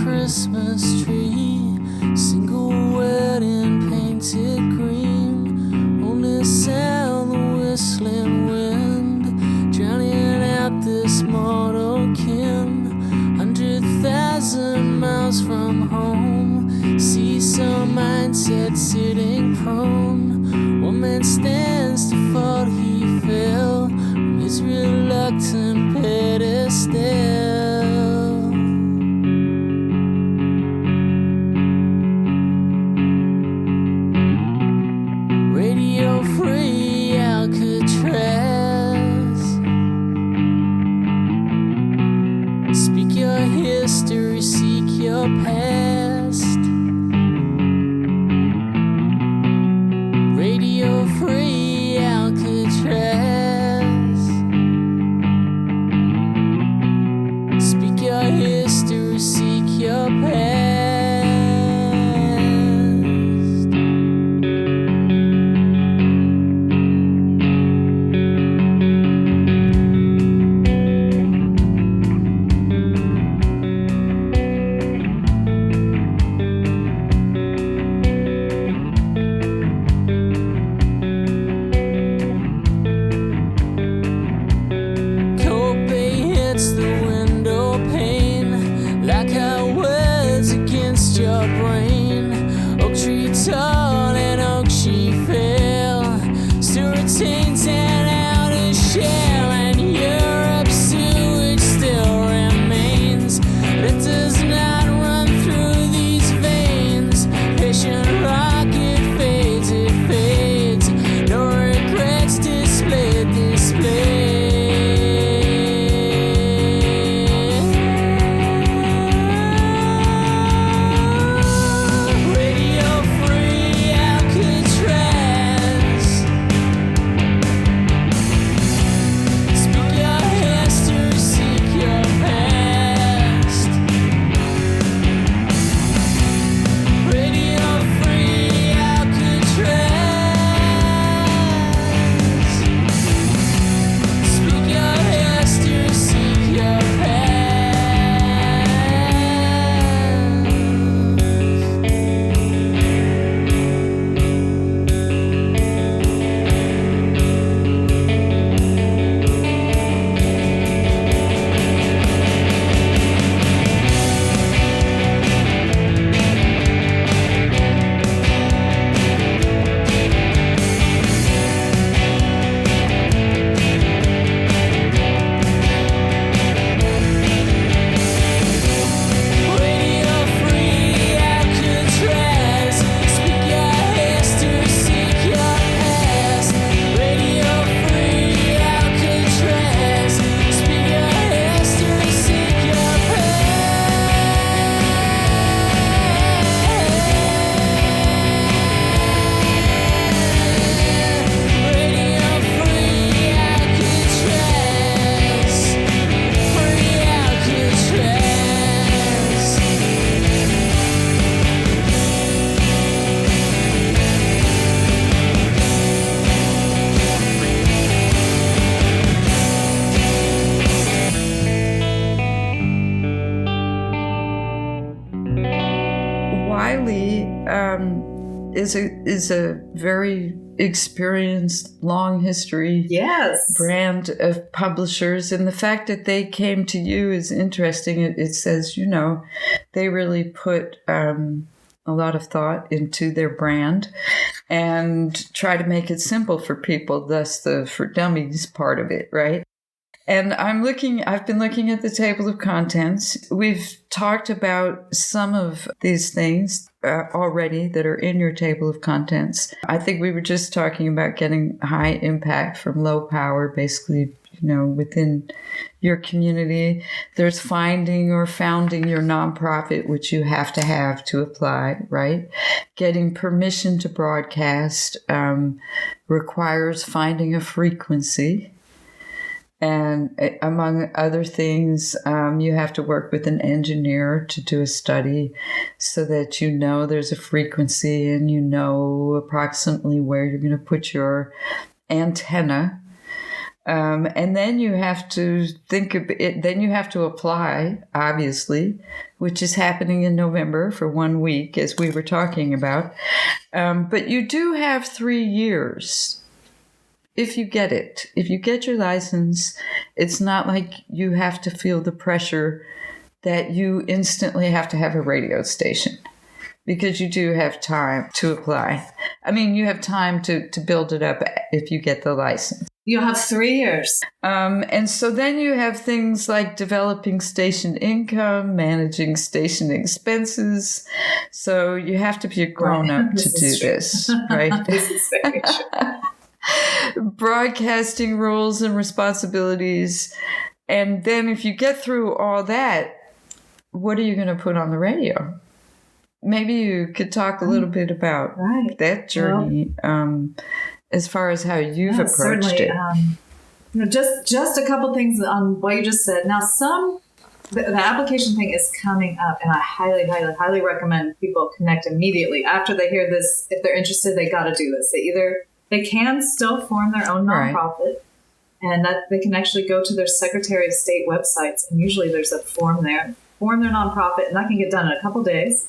Christmas tree, single wedding painted green, only sound the whistling wind, drowning out this mortal kin. 100,000 miles from home, see some mindset sitting prone. One man stands to fall, he fell from his reluctant pedestal. History, seek your past. Radio free Alcatraz. Speak your history, seek your past. is a very experienced, long history brand of publishers, and the fact that they came to you is interesting. It says, they really put a lot of thought into their brand and try to make it simple for people, thus the for dummies part of it, right? And I've been looking at the table of contents. We've talked about some of these things already that are in your table of contents. I think we were just talking about getting high impact from low power, basically, within your community. There's finding or founding your nonprofit, which you have to apply, right? Getting permission to broadcast requires finding a frequency. And among other things, you have to work with an engineer to do a study so that there's a frequency and approximately where you're going to put your antenna. And then you have to think of it. Then you have to apply, obviously, which is happening in November for 1 week, as we were talking about. But you do have 3 years. If you get it, if you get your license, it's not like you have to feel the pressure that you instantly have to have a radio station, because you do have time to apply. I mean, you have time to build it up if you get the license. You'll have 3 years. And so then you have things like developing station income, managing station expenses. So you have to be a grown-up to do this, right? This is very true. Broadcasting rules and responsibilities. And then if you get through all that, what are you going to put on the radio? Maybe you could talk a little bit about that journey, as far as how you've approached it. Just a couple things on what you just said. Now, the application thing is coming up, and I highly, highly, highly recommend people connect immediately after they hear this. If they're interested, they got to do this. They can still form their own nonprofit, and that they can actually go to their Secretary of State websites, and usually there's a form there. Form their nonprofit, and that can get done in a couple days.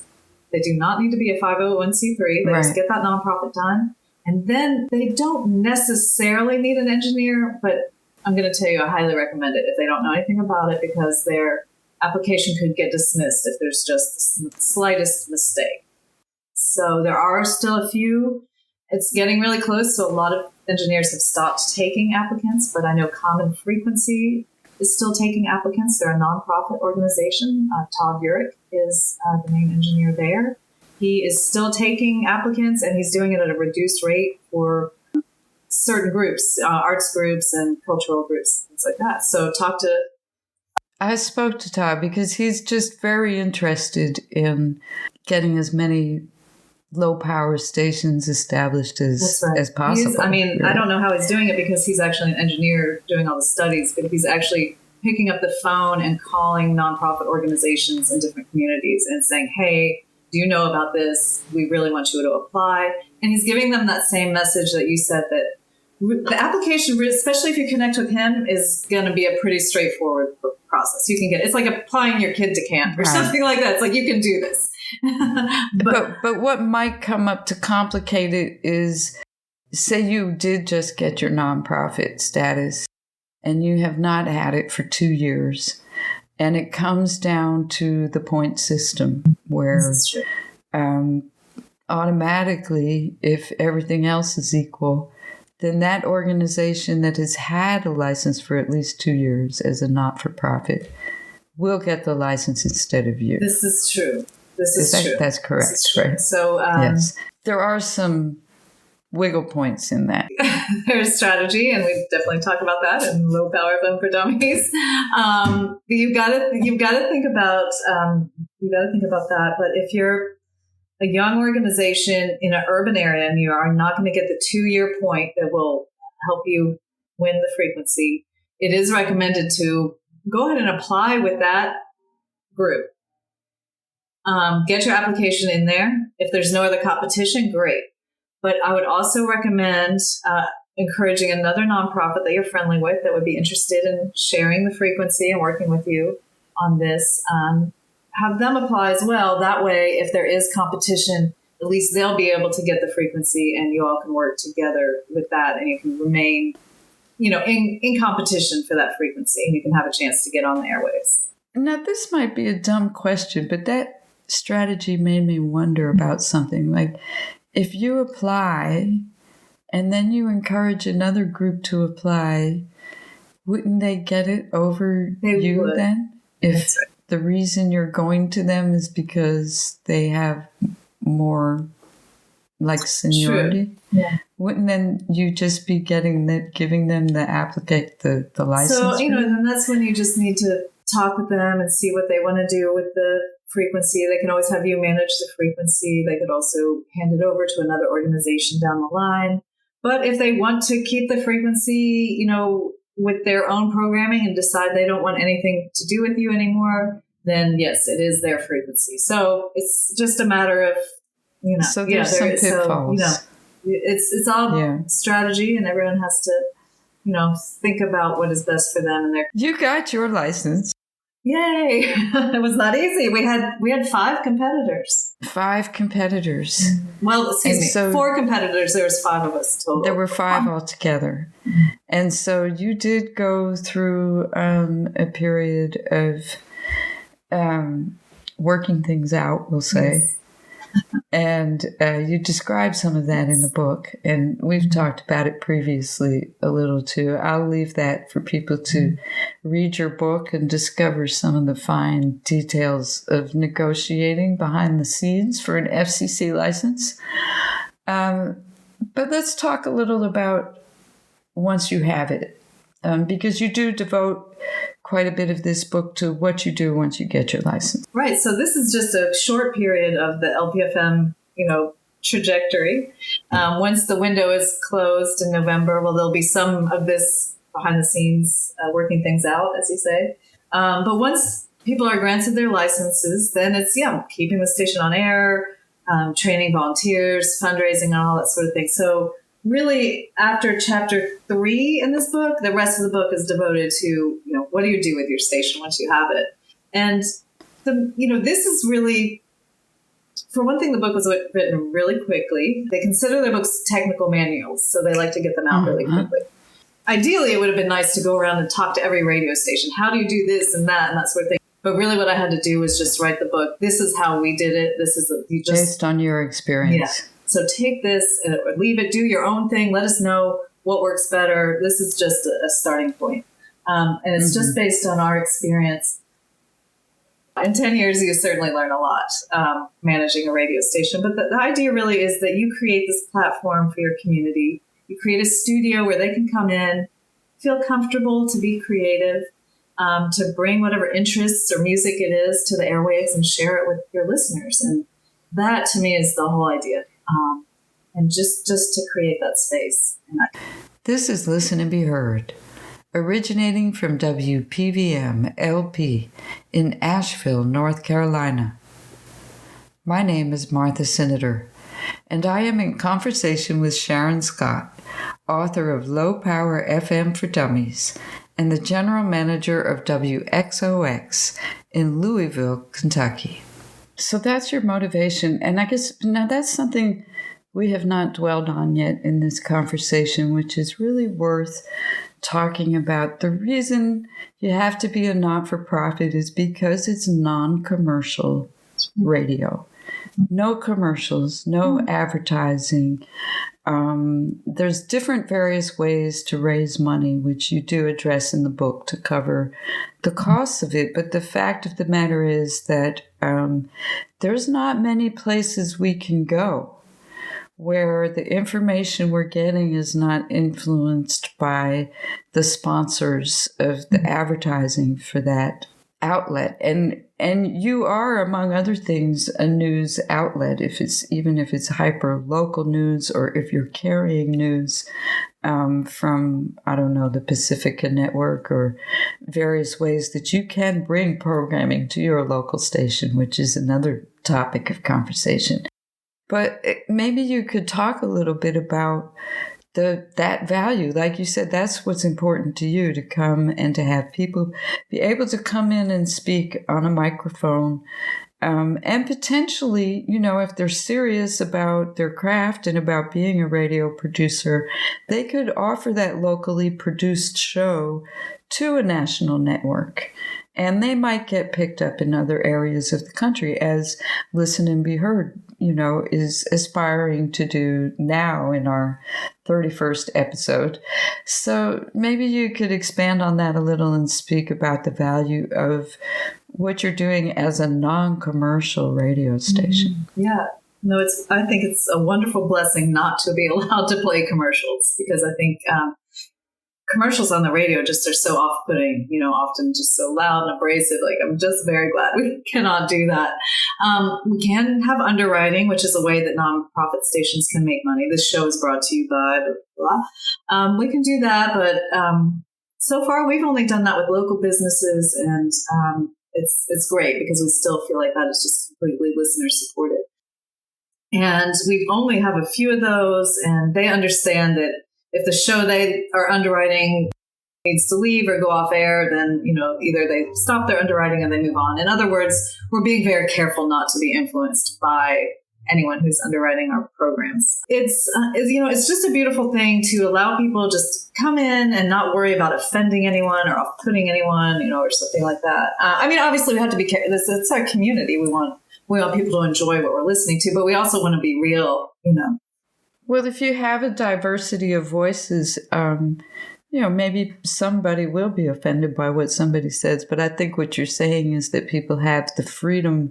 They do not need to be a 501c3. They just get that nonprofit done. And then they don't necessarily need an engineer, but I'm going to tell you, I highly recommend it if they don't know anything about it, because their application could get dismissed if there's just the slightest mistake. So there are still a few. It's getting really close, so a lot of engineers have stopped taking applicants, but I know Common Frequency is still taking applicants. They're a nonprofit organization. Todd Urich is the main engineer there. He is still taking applicants, and he's doing it at a reduced rate for certain groups, arts groups and cultural groups, things like that. So I spoke to Todd because he's just very interested in getting as many low power stations established as possible. I don't know how he's doing it, because he's actually an engineer doing all the studies, but he's actually picking up the phone and calling nonprofit organizations in different communities and saying, hey, do you know about this? We really want you to apply. And he's giving them that same message that you said, that the application, especially if you connect with him, is going to be a pretty straightforward process. You can it's like applying your kid to camp or something like that. It's like, you can do this. But what might come up to complicate it is, say you did just get your nonprofit status and you have not had it for 2 years, and it comes down to the point system where automatically, if everything else is equal, then that organization that has had a license for at least 2 years as a not-for-profit will get the license instead of you. This is true. True. That's correct, right? So, yes, there are some wiggle points in that. There's strategy, and we definitely talk about that in Low Power Phone for Dummies. But you've got to think about that. But if you're a young organization in an urban area and you are not going to get the 2-year point that will help you win the frequency, it is recommended to go ahead and apply with that group. Get your application in there. If there's no other competition, great. But I would also recommend encouraging another nonprofit that you're friendly with that would be interested in sharing the frequency and working with you on this. Have them apply as well. That way, if there is competition, at least they'll be able to get the frequency, and you all can work together with that, and you can remain, in competition for that frequency, and you can have a chance to get on the airwaves. Now, this might be a dumb question, but that strategy made me wonder about something. Like, if you apply and then you encourage another group to apply, wouldn't they get it over you then? If the reason you're going to them is because they have more, like, seniority? Sure. Yeah. Wouldn't then you just be giving them the license? So, then that's when you just need to talk with them and see what they want to do with the frequency. They can always have you manage the frequency. They could also hand it over to another organization down the line. But if they want to keep the frequency, with their own programming and decide they don't want anything to do with you anymore, then yes, it is their frequency. So it's just a matter of, So there's some pitfalls. It's all strategy, and everyone has to, think about what is best for them. And you got your license. Yay! It was not easy. We had 5 competitors. 5 competitors. Well, excuse me, so 4 competitors. There was 5 of us total. There were 5 altogether. And so you did go through a period of working things out, we'll say. Yes. And you describe some of that in the book, and we've talked about it previously a little too. I'll leave that for people to read your book and discover some of the fine details of negotiating behind the scenes for an FCC license. But let's talk a little about once you have it, because you do devote quite a bit of this book to what you do once you get your license. Right. So this is just a short period of the LPFM, trajectory. Once the window is closed in November, there'll be some of this behind the scenes working things out, as you say. But once people are granted their licenses, then it's, keeping the station on air, training volunteers, fundraising, and all that sort of thing. So really, after chapter 3 in this book, the rest of the book is devoted to, what do you do with your station once you have it? And, this is really, for one thing, the book was written really quickly. They consider their books technical manuals, so they like to get them out really quickly. Ideally, it would have been nice to go around and talk to every radio station. How do you do this and that sort of thing? But really what I had to do was just write the book. This is how we did it. This is based on your experience. Yeah. So take this and leave it, do your own thing. Let us know what works better. This is just a starting point. And it's just based on our experience. In 10 years, you certainly learn a lot managing a radio station. But the idea really is that you create this platform for your community. You create a studio where they can come in, feel comfortable to be creative, to bring whatever interests or music it is to the airwaves and share it with your listeners. And that, to me, is the whole idea. And just to create that space. This is Listen and Be Heard, originating from WPVM LP in Asheville, North Carolina. My name is Martha Senator, and I am in conversation with Sharon Scott, author of Low Power FM for Dummies and the general manager of WXOX in Louisville, Kentucky. So that's your motivation. And I guess now that's something we have not dwelled on yet in this conversation, which is really worth talking about. The reason you have to be a not-for-profit is because it's non-commercial radio. No commercials, no advertising. There's different various ways to raise money, which you do address in the book to cover the costs of it. But the fact of the matter is that there's not many places we can go where the information we're getting is not influenced by the sponsors of the advertising for that outlet. And you are, among other things, a news outlet, even if it's hyper local news, or if you're carrying news from, I don't know, the Pacifica Network or various ways that you can bring programming to your local station, which is another topic of conversation. But maybe you could talk a little bit about that value. Like you said, that's what's important to you, to come and to have people be able to come in and speak on a microphone And potentially, if they're serious about their craft and about being a radio producer, they could offer that locally produced show to a national network. And they might get picked up in other areas of the country, as Listen and Be Heard, is aspiring to do now in our 31st episode. So maybe you could expand on that a little and speak about the value of what you're doing as a non-commercial radio station. Yeah. No, I think it's a wonderful blessing not to be allowed to play commercials, because I think commercials on the radio just are so off-putting, often just so loud and abrasive. Like, I'm just very glad we cannot do that. We can have underwriting, which is a way that nonprofit stations can make money. This show is brought to you by blah, blah. We can do that, but so far we've only done that with local businesses, and it's great because we still feel like that is just completely listener supported. And we only have a few of those, and they understand that if the show they are underwriting needs to leave or go off air, then, either they stop their underwriting and they move on. In other words, we're being very careful not to be influenced by anyone who's underwriting our programs. It's just a beautiful thing to allow people just come in and not worry about offending anyone or off-putting anyone, or something like that. Obviously we have to be careful. It's our community. We want people to enjoy what we're listening to, but we also want to be real, Well, if you have a diversity of voices, maybe somebody will be offended by what somebody says. But I think what you're saying is that people have the freedom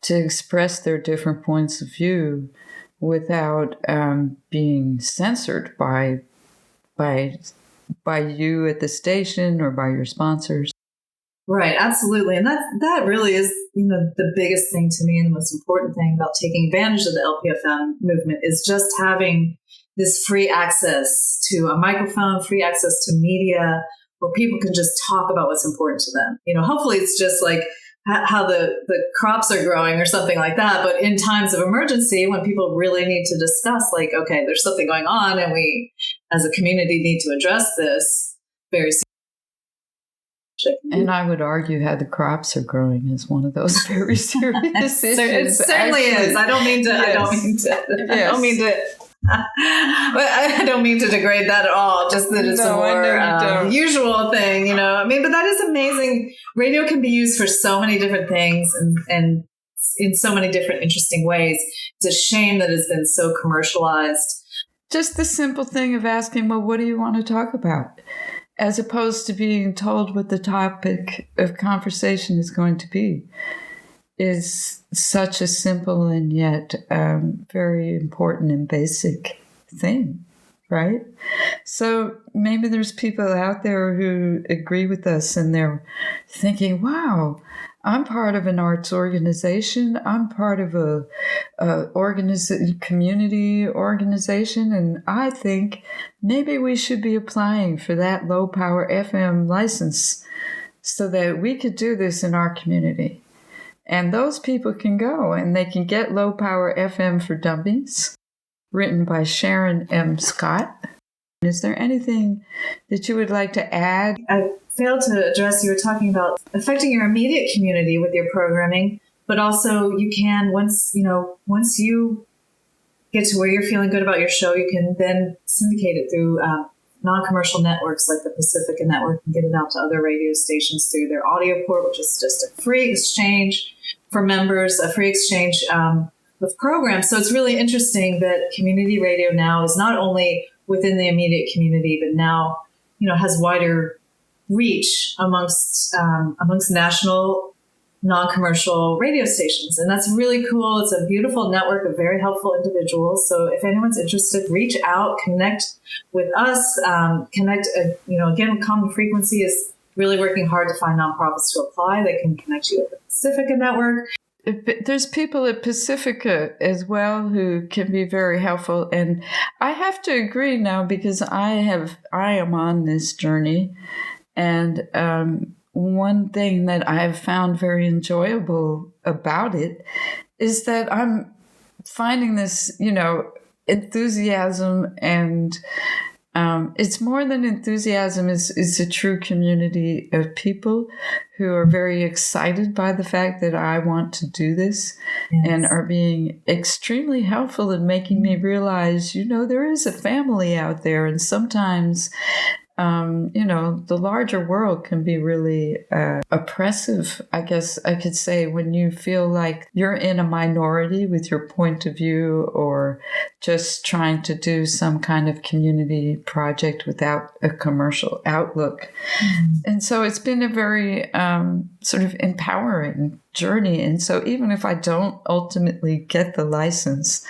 to express their different points of view without being censored by you at the station or by your sponsors. Right, absolutely. And that really is, the biggest thing to me, and the most important thing about taking advantage of the LPFM movement is just having this free access to a microphone, free access to media, where people can just talk about what's important to them. Hopefully it's just like how the crops are growing or something like that. But in times of emergency, when people really need to discuss, like, okay, there's something going on and we as a community need to address this very seriously. And I would argue how the crops are growing is one of those very serious issues. It certainly is. I don't mean to. Yes. I don't mean to degrade that at all. Just that it's a more usual thing, But that is amazing. Radio can be used for so many different things and in so many different interesting ways. It's a shame that it's been so commercialized. Just the simple thing of asking, well, what do you want to talk about? As opposed to being told what the topic of conversation is going to be, is such a simple and yet very important and basic thing, right? So maybe there's people out there who agree with us and they're thinking, wow, I'm part of an arts organization. I'm part of a community organization, and I think maybe we should be applying for that low power FM license so that we could do this in our community. And those people can go and they can get Low Power FM for Dummies, written by Sharon M. Scott. Is there anything that you would like to add? I failed to address, you were talking about affecting your immediate community with your programming, but also you can, once you get to where you're feeling good about your show, you can then syndicate it through non-commercial networks like the Pacifica Network and get it out to other radio stations through their audio port, which is just a free exchange for members, a free exchange of programs. So it's really interesting that community radio now is not only within the immediate community, but now, has wider reach amongst national non-commercial radio stations. And that's really cool. It's a beautiful network of very helpful individuals. So if anyone's interested, reach out, connect with us, again, Common Frequency is really working hard to find nonprofits to apply. They can connect you with the Pacifica Network. There's people at Pacifica as well who can be very helpful. And I have to agree now because I am on this journey. And one thing that I've found very enjoyable about it is that I'm finding this, enthusiasm and It's more than enthusiasm. It's a true community of people who are very excited by the fact that I want to do this and are being extremely helpful in making me realize, there is a family out there. And sometimes, the larger world can be really oppressive, I guess I could say, when you feel like you're in a minority with your point of view or just trying to do some kind of community project without a commercial outlook. Mm-hmm. And so it's been a very sort of empowering journey. And so even if I don't ultimately get the license,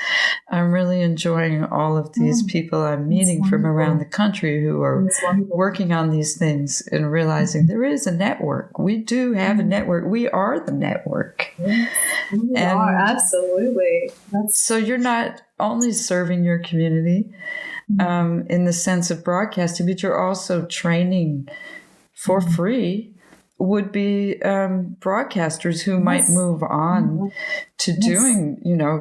I'm really enjoying all of these people I'm meeting from around the country who are working on these things and realizing there is a network. We do have a network. We are the network. Yes, we are, absolutely. So you're not only serving your community in the sense of broadcasting, but you're also training for free would-be broadcasters who might move on to doing,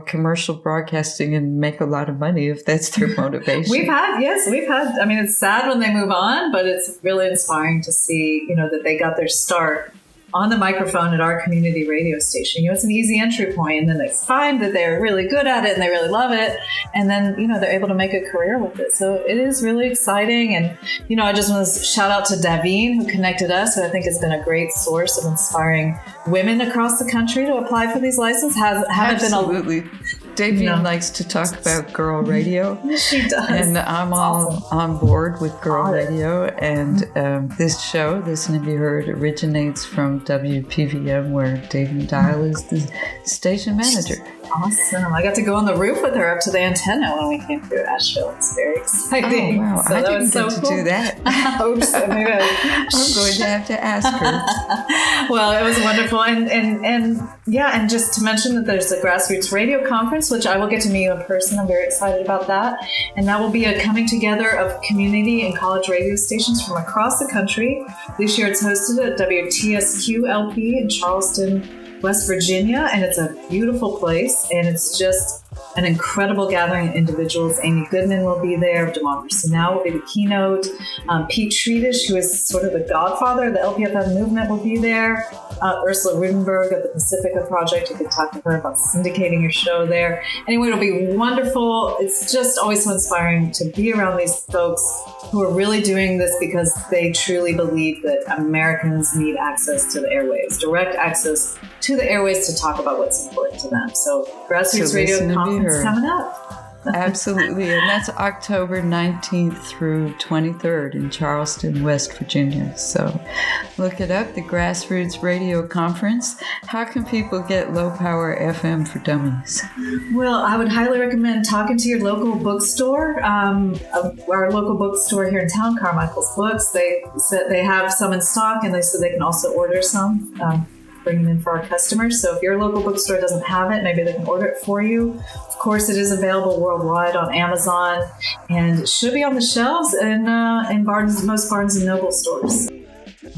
commercial broadcasting and make a lot of money if that's their motivation. We've had, I mean, it's sad when they move on, but it's really inspiring to see, that they got their start on the microphone at our community radio station. It's an easy entry point, and then they find that they're really good at it and they really love it, and then they're able to make a career with it. So it is really exciting. And I just want to shout out to Davine, who connected us, who I think has been a great source of inspiring women across the country to apply for these licenses. Absolutely. Davine likes to talk about girl radio. She does. And I'm all on board with girl radio. And this show, Listen and Be Heard, originates from WPVM, where Davine Dial is the station manager. Awesome. I got to go on the roof with her up to the antenna when we came through Asheville. It's very exciting. Oh, wow. So I didn't get to do that. Oops. Maybe I'm going to have to ask her. Well, it was wonderful. And just to mention that there's a Grassroots Radio Conference, which I will get to meet you in person. I'm very excited about that. And that will be a coming together of community and college radio stations from across the country. This year it's hosted at WTSQ LP in Charleston, West Virginia, and it's a beautiful place, and it's just an incredible gathering of individuals. Amy Goodman will be there. Democracy Now! Will be the keynote. Pete Treatish, who is sort of the godfather of the LPFM movement, will be there. Ursula Rudenberg of the Pacifica Project. You can talk to her about syndicating your show there. Anyway, it'll be wonderful. It's just always so inspiring to be around these folks who are really doing this because they truly believe that Americans need access to the airwaves, direct access to the airwaves to talk about what's important to them. So Grassroots Radio Conference coming up. Absolutely. And that's October 19th through 23rd in Charleston, West Virginia. So look it up, the Grassroots Radio Conference. How can people get Low Power FM for Dummies? Well, I would highly recommend talking to your local bookstore. Our local bookstore here in town, Carmichael's Books, they said they have some in stock, and they said they can also order some. Bringing in for our customers. So if your local bookstore doesn't have it, maybe they can order it for you. Of course, it is available worldwide on Amazon, and it should be on the shelves in most Barnes and Noble stores.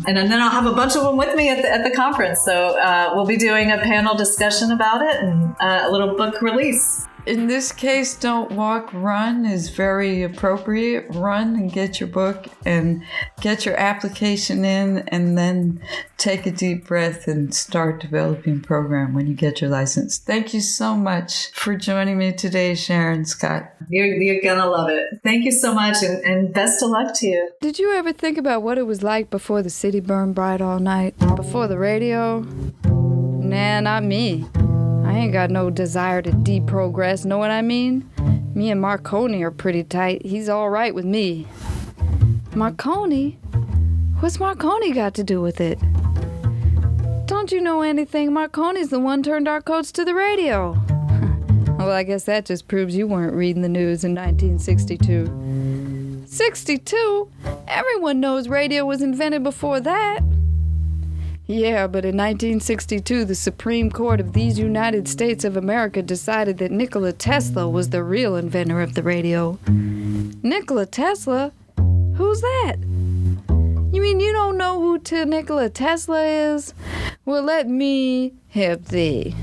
And then I'll have a bunch of them with me at the conference. So we'll be doing a panel discussion about it and a little book release. In this case, don't walk, run is very appropriate. Run and get your book and get your application in, and then take a deep breath and start developing program when you get your license. Thank you so much for joining me today, Sharon Scott. You're gonna love it. Thank you so much, and best of luck to you. Did you ever think about what it was like before the city burned bright all night? Before the radio? Nah, not me. I ain't got no desire to deprogress, know what I mean? Me and Marconi are pretty tight. He's all right with me. Marconi? What's Marconi got to do with it? Don't you know anything? Marconi's the one turned our coats to the radio. Well, I guess that just proves you weren't reading the news in 1962. 62? Everyone knows radio was invented before that. Yeah, but in 1962, the Supreme Court of these United States of America decided that Nikola Tesla was the real inventor of the radio. Nikola Tesla? Who's that? You mean you don't know who Nikola Tesla is? Well, let me help thee.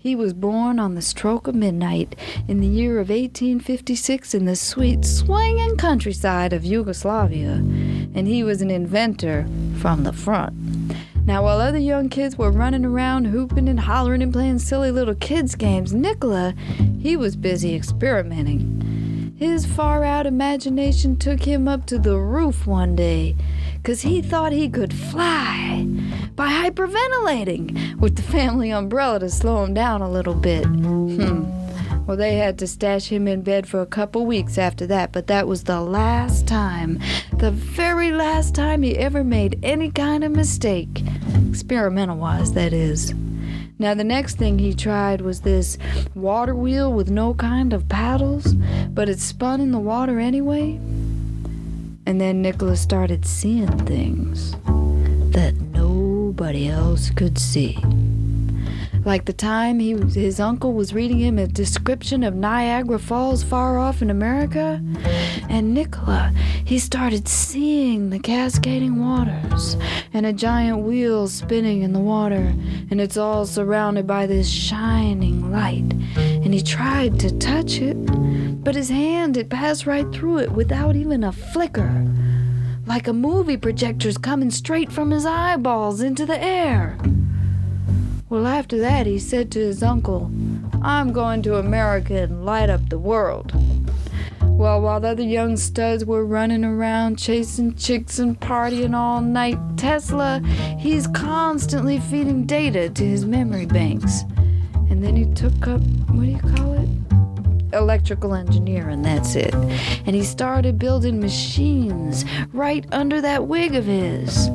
He was born on the stroke of midnight in the year of 1856 in the sweet, swinging countryside of Yugoslavia, and he was an inventor from the front. Now, while other young kids were running around hooping and hollering and playing silly little kids' games, Nikola, he was busy experimenting. His far-out imagination took him up to the roof one day, 'cause he thought he could fly by hyperventilating with the family umbrella to slow him down a little bit. Well, they had to stash him in bed for a couple weeks after that, but that was the last time, the very last time he ever made any kind of mistake, experimental-wise, that is. Now, the next thing he tried was this water wheel with no kind of paddles, but it spun in the water anyway. And then Nicholas started seeing things that nobody else could see. Like the time his uncle was reading him a description of Niagara Falls far off in America, and Nikola, he started seeing the cascading waters and a giant wheel spinning in the water, and it's all surrounded by this shining light, and he tried to touch it, but his hand, it passed right through it without even a flicker, like a movie projector's coming straight from his eyeballs into the air. Well, after that, he said to his uncle, "I'm going to America and light up the world." Well, while the other young studs were running around chasing chicks and partying all night, Tesla, he's constantly feeding data to his memory banks. And then he took up, what do you call it? Electrical engineering, that's it. And he started building machines right under that wig of his.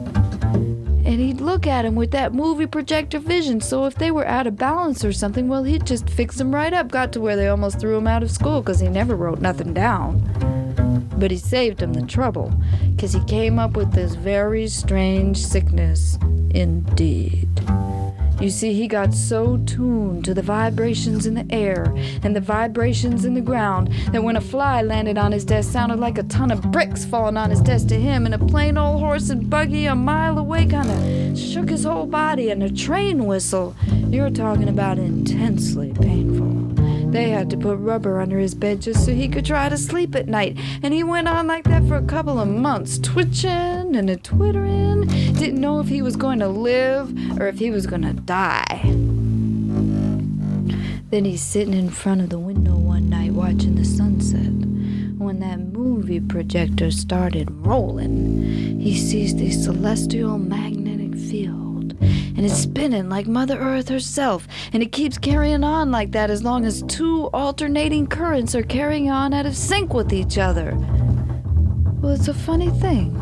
And he'd look at them with that movie projector vision, so if they were out of balance or something, well, he'd just fix them right up. Got to where they almost threw him out of school because he never wrote nothing down. But he saved him the trouble, because he came up with this very strange sickness indeed. You see, he got so tuned to the vibrations in the air and the vibrations in the ground that when a fly landed on his desk, sounded like a ton of bricks falling on his desk to him, and a plain old horse and buggy a mile away kind of shook his whole body, and a train whistle. You're talking about intensely painful. They had to put rubber under his bed just so he could try to sleep at night, and he went on like that for a couple of months, twitching and twittering, didn't know if he was going to live or if he was going to die. Then he's sitting in front of the window one night watching the sunset. When that movie projector started rolling, he sees the celestial magnetic field, and it's spinning like Mother Earth herself, and it keeps carrying on like that as long as two alternating currents are carrying on out of sync with each other. Well, it's a funny thing,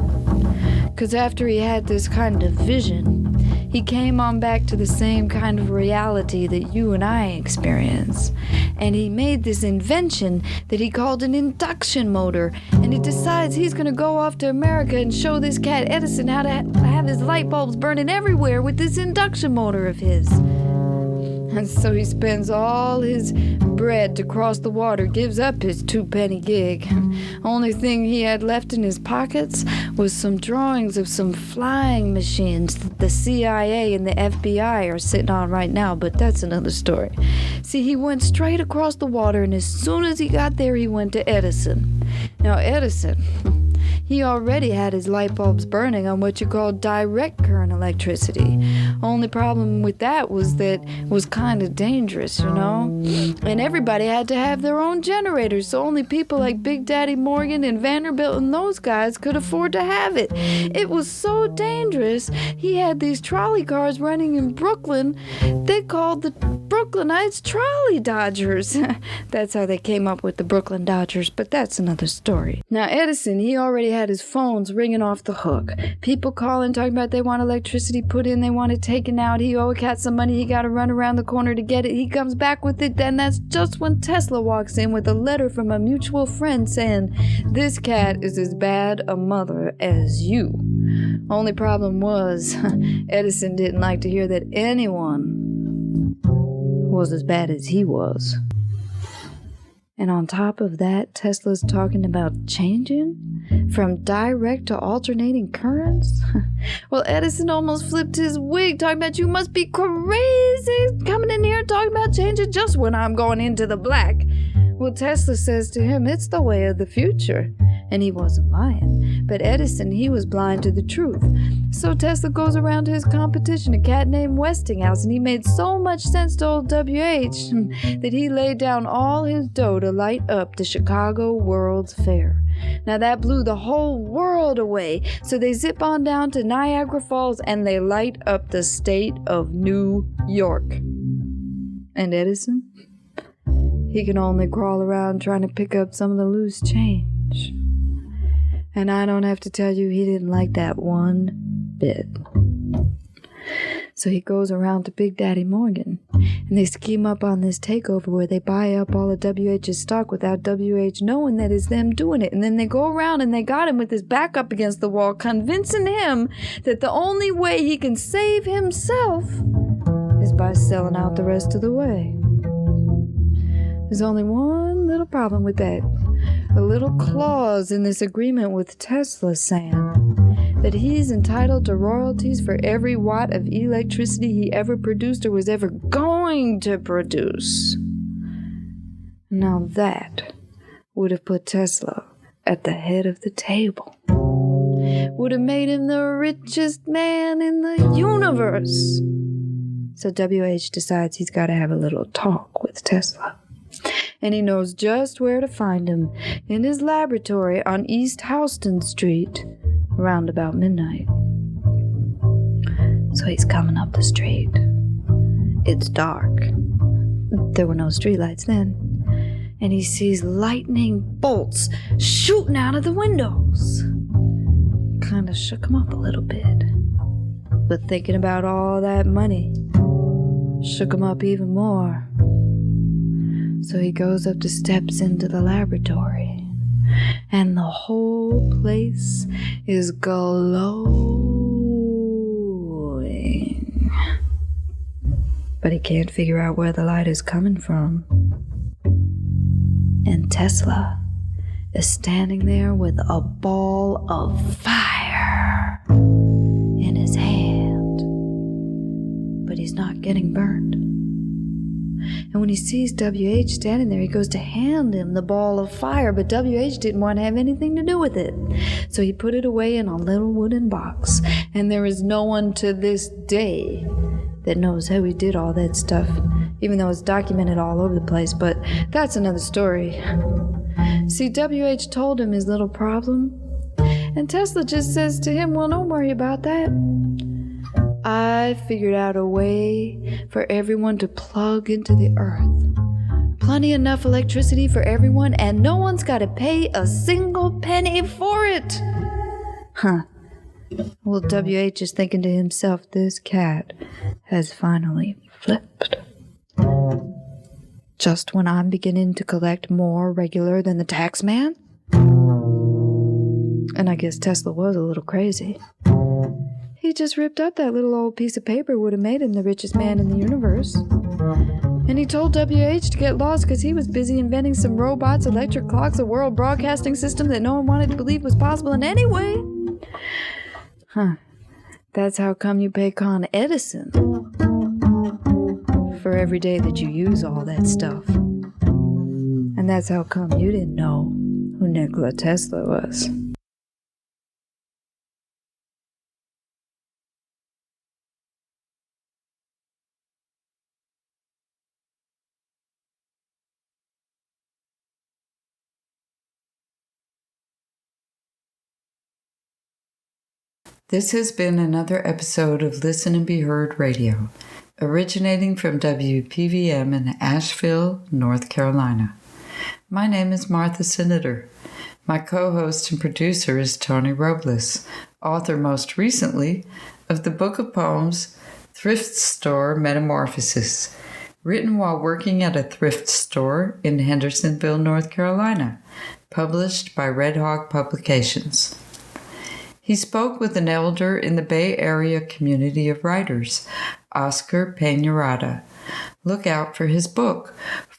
because after he had this kind of vision, he came on back to the same kind of reality that you and I experience. And he made this invention that he called an induction motor. And he decides he's going to go off to America and show this cat Edison how to have his light bulbs burning everywhere with this induction motor of his. And so he spends all his bread to cross the water, gives up his 2-penny gig. Only thing he had left in his pockets was some drawings of some flying machines that the CIA and the FBI are sitting on right now, but that's another story. See, he went straight across the water, and as soon as he got there, he went to Edison. Now, Edison, he already had his light bulbs burning on what you call direct current electricity. Only problem with that was that it was kind of dangerous, you know? And everybody had to have their own generators, so only people like Big Daddy Morgan and Vanderbilt and those guys could afford to have it. It was so dangerous, he had these trolley cars running in Brooklyn. They called the Brooklynites trolley dodgers. That's how they came up with the Brooklyn Dodgers, but that's another story. Now, Edison, he already had his phones ringing off the hook. People calling, talking about they want electricity put in, they want it taken out. He owe a cat some money, he got to run around the corner to get it. He comes back with it, then that's just when Tesla walks in with a letter from a mutual friend saying, "This cat is as bad a mother as you." Only problem was, Edison didn't like to hear that anyone was as bad as he was. And on top of that, Tesla's talking about changing from direct to alternating currents? Well, Edison almost flipped his wig talking about you must be crazy coming in here talking about changing just when I'm going into the black. Well, Tesla says to him, it's the way of the future. And he wasn't lying. But Edison, he was blind to the truth. So Tesla goes around to his competition, a cat named Westinghouse, and he made so much sense to old WH that he laid down all his dough to light up the Chicago World's Fair. Now that blew the whole world away, so they zip on down to Niagara Falls and they light up the state of New York. And Edison? He can only crawl around trying to pick up some of the loose change. And I don't have to tell you he didn't like that one bit. So he goes around to Big Daddy Morgan, and they scheme up on this takeover where they buy up all of WH's stock without WH knowing that it's them doing it. And then they go around and they got him with his back up against the wall, convincing him that the only way he can save himself is by selling out the rest of the way. There's only one little problem with that. A little clause in this agreement with Tesla saying that he's entitled to royalties for every watt of electricity he ever produced or was ever going to produce. Now that would have put Tesla at the head of the table. Would have made him the richest man in the universe. So WH decides he's got to have a little talk with Tesla. And he knows just where to find him, in his laboratory on East Houston Street, around about midnight. So he's coming up the street. It's dark. There were no streetlights then. And he sees lightning bolts shooting out of the windows. Kind of shook him up a little bit. But thinking about all that money shook him up even more. So he goes up the steps into the laboratory, and the whole place is glowing. But he can't figure out where the light is coming from. And Tesla is standing there with a ball of fire in his hand. But he's not getting burned. And when he sees WH standing there, he goes to hand him the ball of fire, but WH didn't want to have anything to do with it. So he put it away in a little wooden box, and there is no one to this day that knows how he did all that stuff, even though it's documented all over the place, but that's another story. See, WH told him his little problem, and Tesla just says to him, well, don't worry about that. I figured out a way for everyone to plug into the earth. Plenty enough electricity for everyone, and no one's got to pay a single penny for it. Huh. Well, WH is thinking to himself, this cat has finally flipped. Just when I'm beginning to collect more regular than the tax man? And I guess Tesla was a little crazy. He just ripped up that little old piece of paper would have made him the richest man in the universe. And he told WH to get lost because he was busy inventing some robots, electric clocks, a world broadcasting system that no one wanted to believe was possible in any way. Huh. That's how come you pay Con Edison for every day that you use all that stuff. And that's how come you didn't know who Nikola Tesla was. This has been another episode of Listen and Be Heard Radio, originating from WPVM in Asheville, North Carolina. My name is Martha Senator. My co-host and producer is Tony Robles, author most recently of the book of poems Thrift Store Metamorphosis, written while working at a thrift store in Hendersonville, North Carolina, published by Red Hawk Publications. He spoke with an elder in the Bay Area community of writers, Oscar Peñaranda. Look out for his book,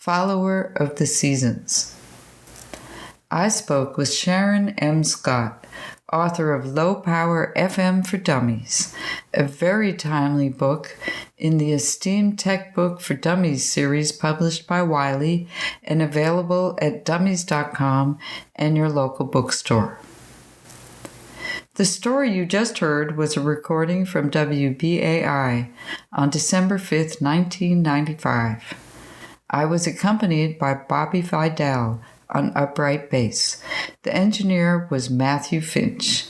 follower of the seasons. I spoke with Sharon M. Scott, author of Low Power FM for Dummies, a very timely book in the esteemed Tech Book for Dummies series published by Wiley and available at dummies.com and your local bookstore. The story you just heard was a recording from WBAI on December 5th, 1995. I was accompanied by Bobby Vidal on upright bass. The engineer was Matthew Finch.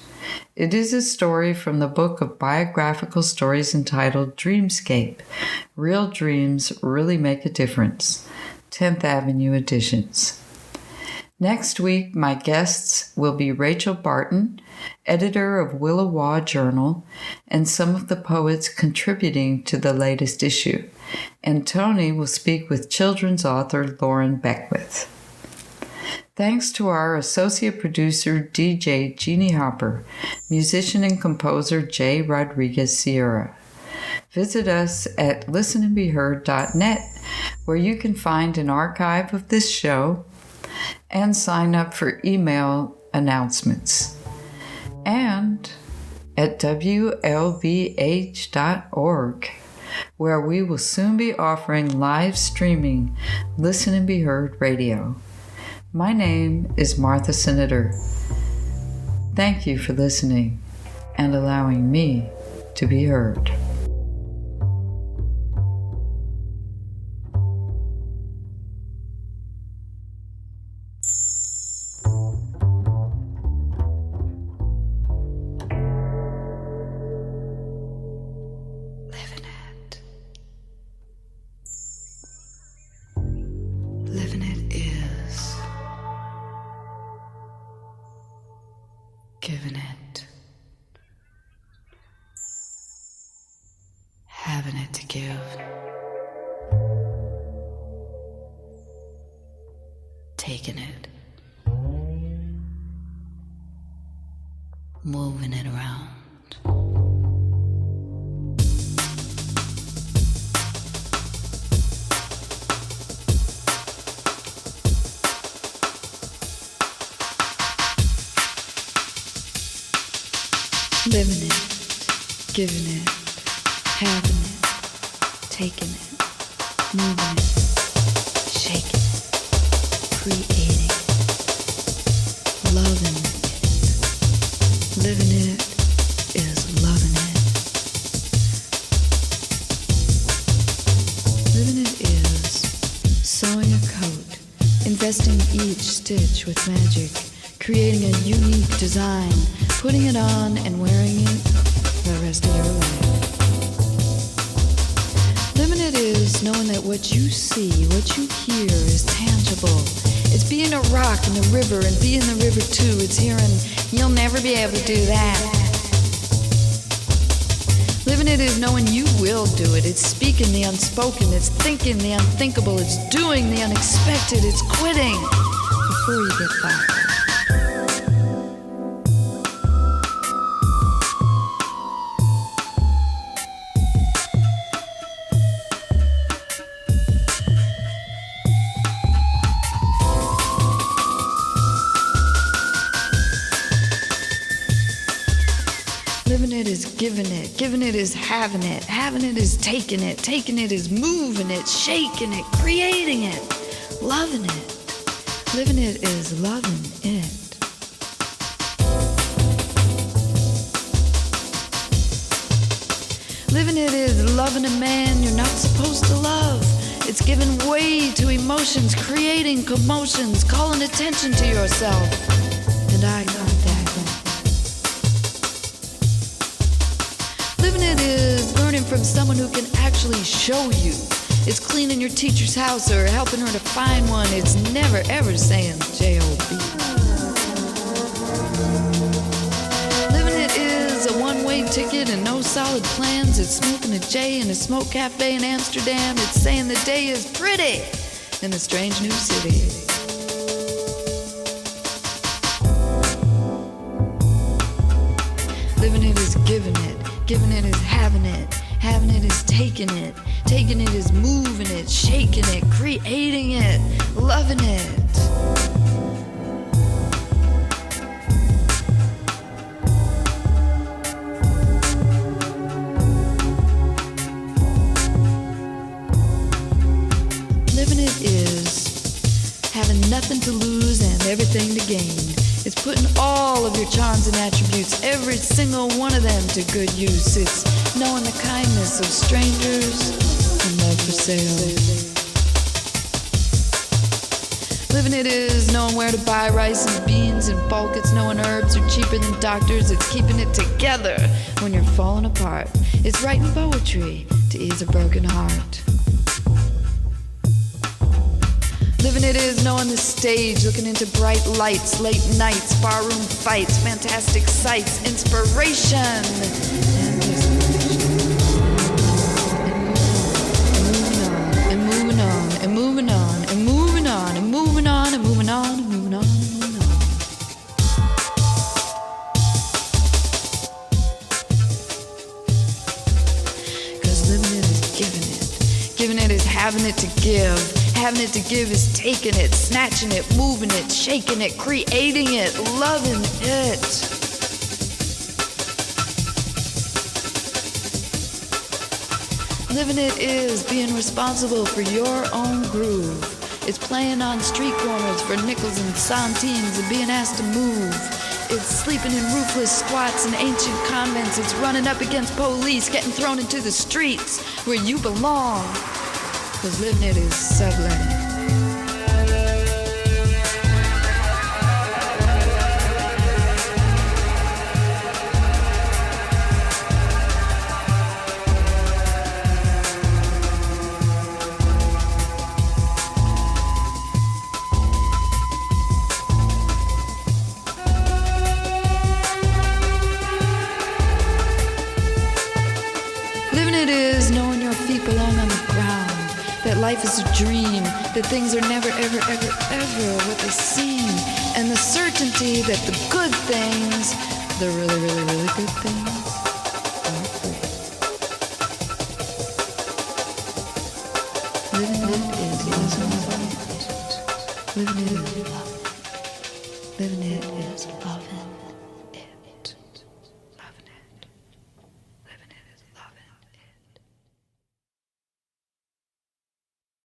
It is a story from the book of biographical stories entitled Dreamscape. Real Dreams Really Make a Difference. 10th Avenue Editions. Next week, my guests will be Rachel Barton, editor of Willowa Journal, and some of the poets contributing to the latest issue. And Tony will speak with children's author Lauren Beckwith. Thanks to our associate producer, DJ Jeannie Hopper, musician and composer Jay Rodriguez Sierra. Visit us at listenandbeheard.net, where you can find an archive of this show and sign up for email announcements. And at WLBH.org, where we will soon be offering live streaming Listen and Be Heard radio. My name is Martha Senator. Thank you for listening and allowing me to be heard. Living it is. Giving it. Having it to give. Taking it. Moving it around. Living it, giving it, having it, taking it, moving it, shaking it, creating it, loving it. Living it is loving it. Living it is sewing a coat, investing each stitch with magic, creating a unique design, putting it on and wearing it the rest of your life. Living it is knowing that what you see, what you hear is tangible. It's being a rock in the river and being the river too. It's hearing, you'll never be able to do that. Living it is knowing you will do it. It's speaking the unspoken. It's thinking the unthinkable. It's doing the unexpected. It's quitting before you get fired. Living it is giving it is having it is taking it is moving it, shaking it, creating it, loving it. Living it is loving it. Living it is loving a man you're not supposed to love. It's giving way to emotions, creating commotions, calling attention to yourself. And I got that. Living it is learning from someone who can actually show you. It's cleaning your teacher's house or helping her to find one. It's never ever saying J-O-B. Living it is a one-way ticket and no solid plans. It's smoking a J in a smoke cafe in Amsterdam. It's saying the day is pretty in a strange new city. Living it is giving it is having it Having it is taking it. Taking it is moving it, shaking it, creating it, loving it. Living it is having nothing to lose and everything to gain. It's putting all of your charms and attributes, every single one of them, to good use. It's knowing the kindness of strangers and love for sale. Living it is knowing where to buy rice and beans in bulk. It's knowing herbs are cheaper than doctors. It's keeping it together when you're falling apart. It's writing poetry to ease a broken heart. Living it is knowing the stage, looking into bright lights, late nights, barroom fights, fantastic sights, inspiration, and moving on, and moving on, and moving on, and moving on, and moving on, and moving on, and moving on, and moving on. Because living it is giving it. Giving it is having it to give. Having it to give is taking it, snatching it, moving it, shaking it, creating it, loving it. Living it is being responsible for your own groove. It's playing on street corners for nickels and centines and being asked to move. It's sleeping in roofless squats in ancient convents. It's running up against police, getting thrown into the streets where you belong. Because living it is subletting. Living it is knowing your feet belong on the ground. That life is a dream, that things are never, ever, ever, ever what they seem. And the certainty that the good things, the really, really, really good things, are free. Living it is loving. Living it is loving. Living it is loving.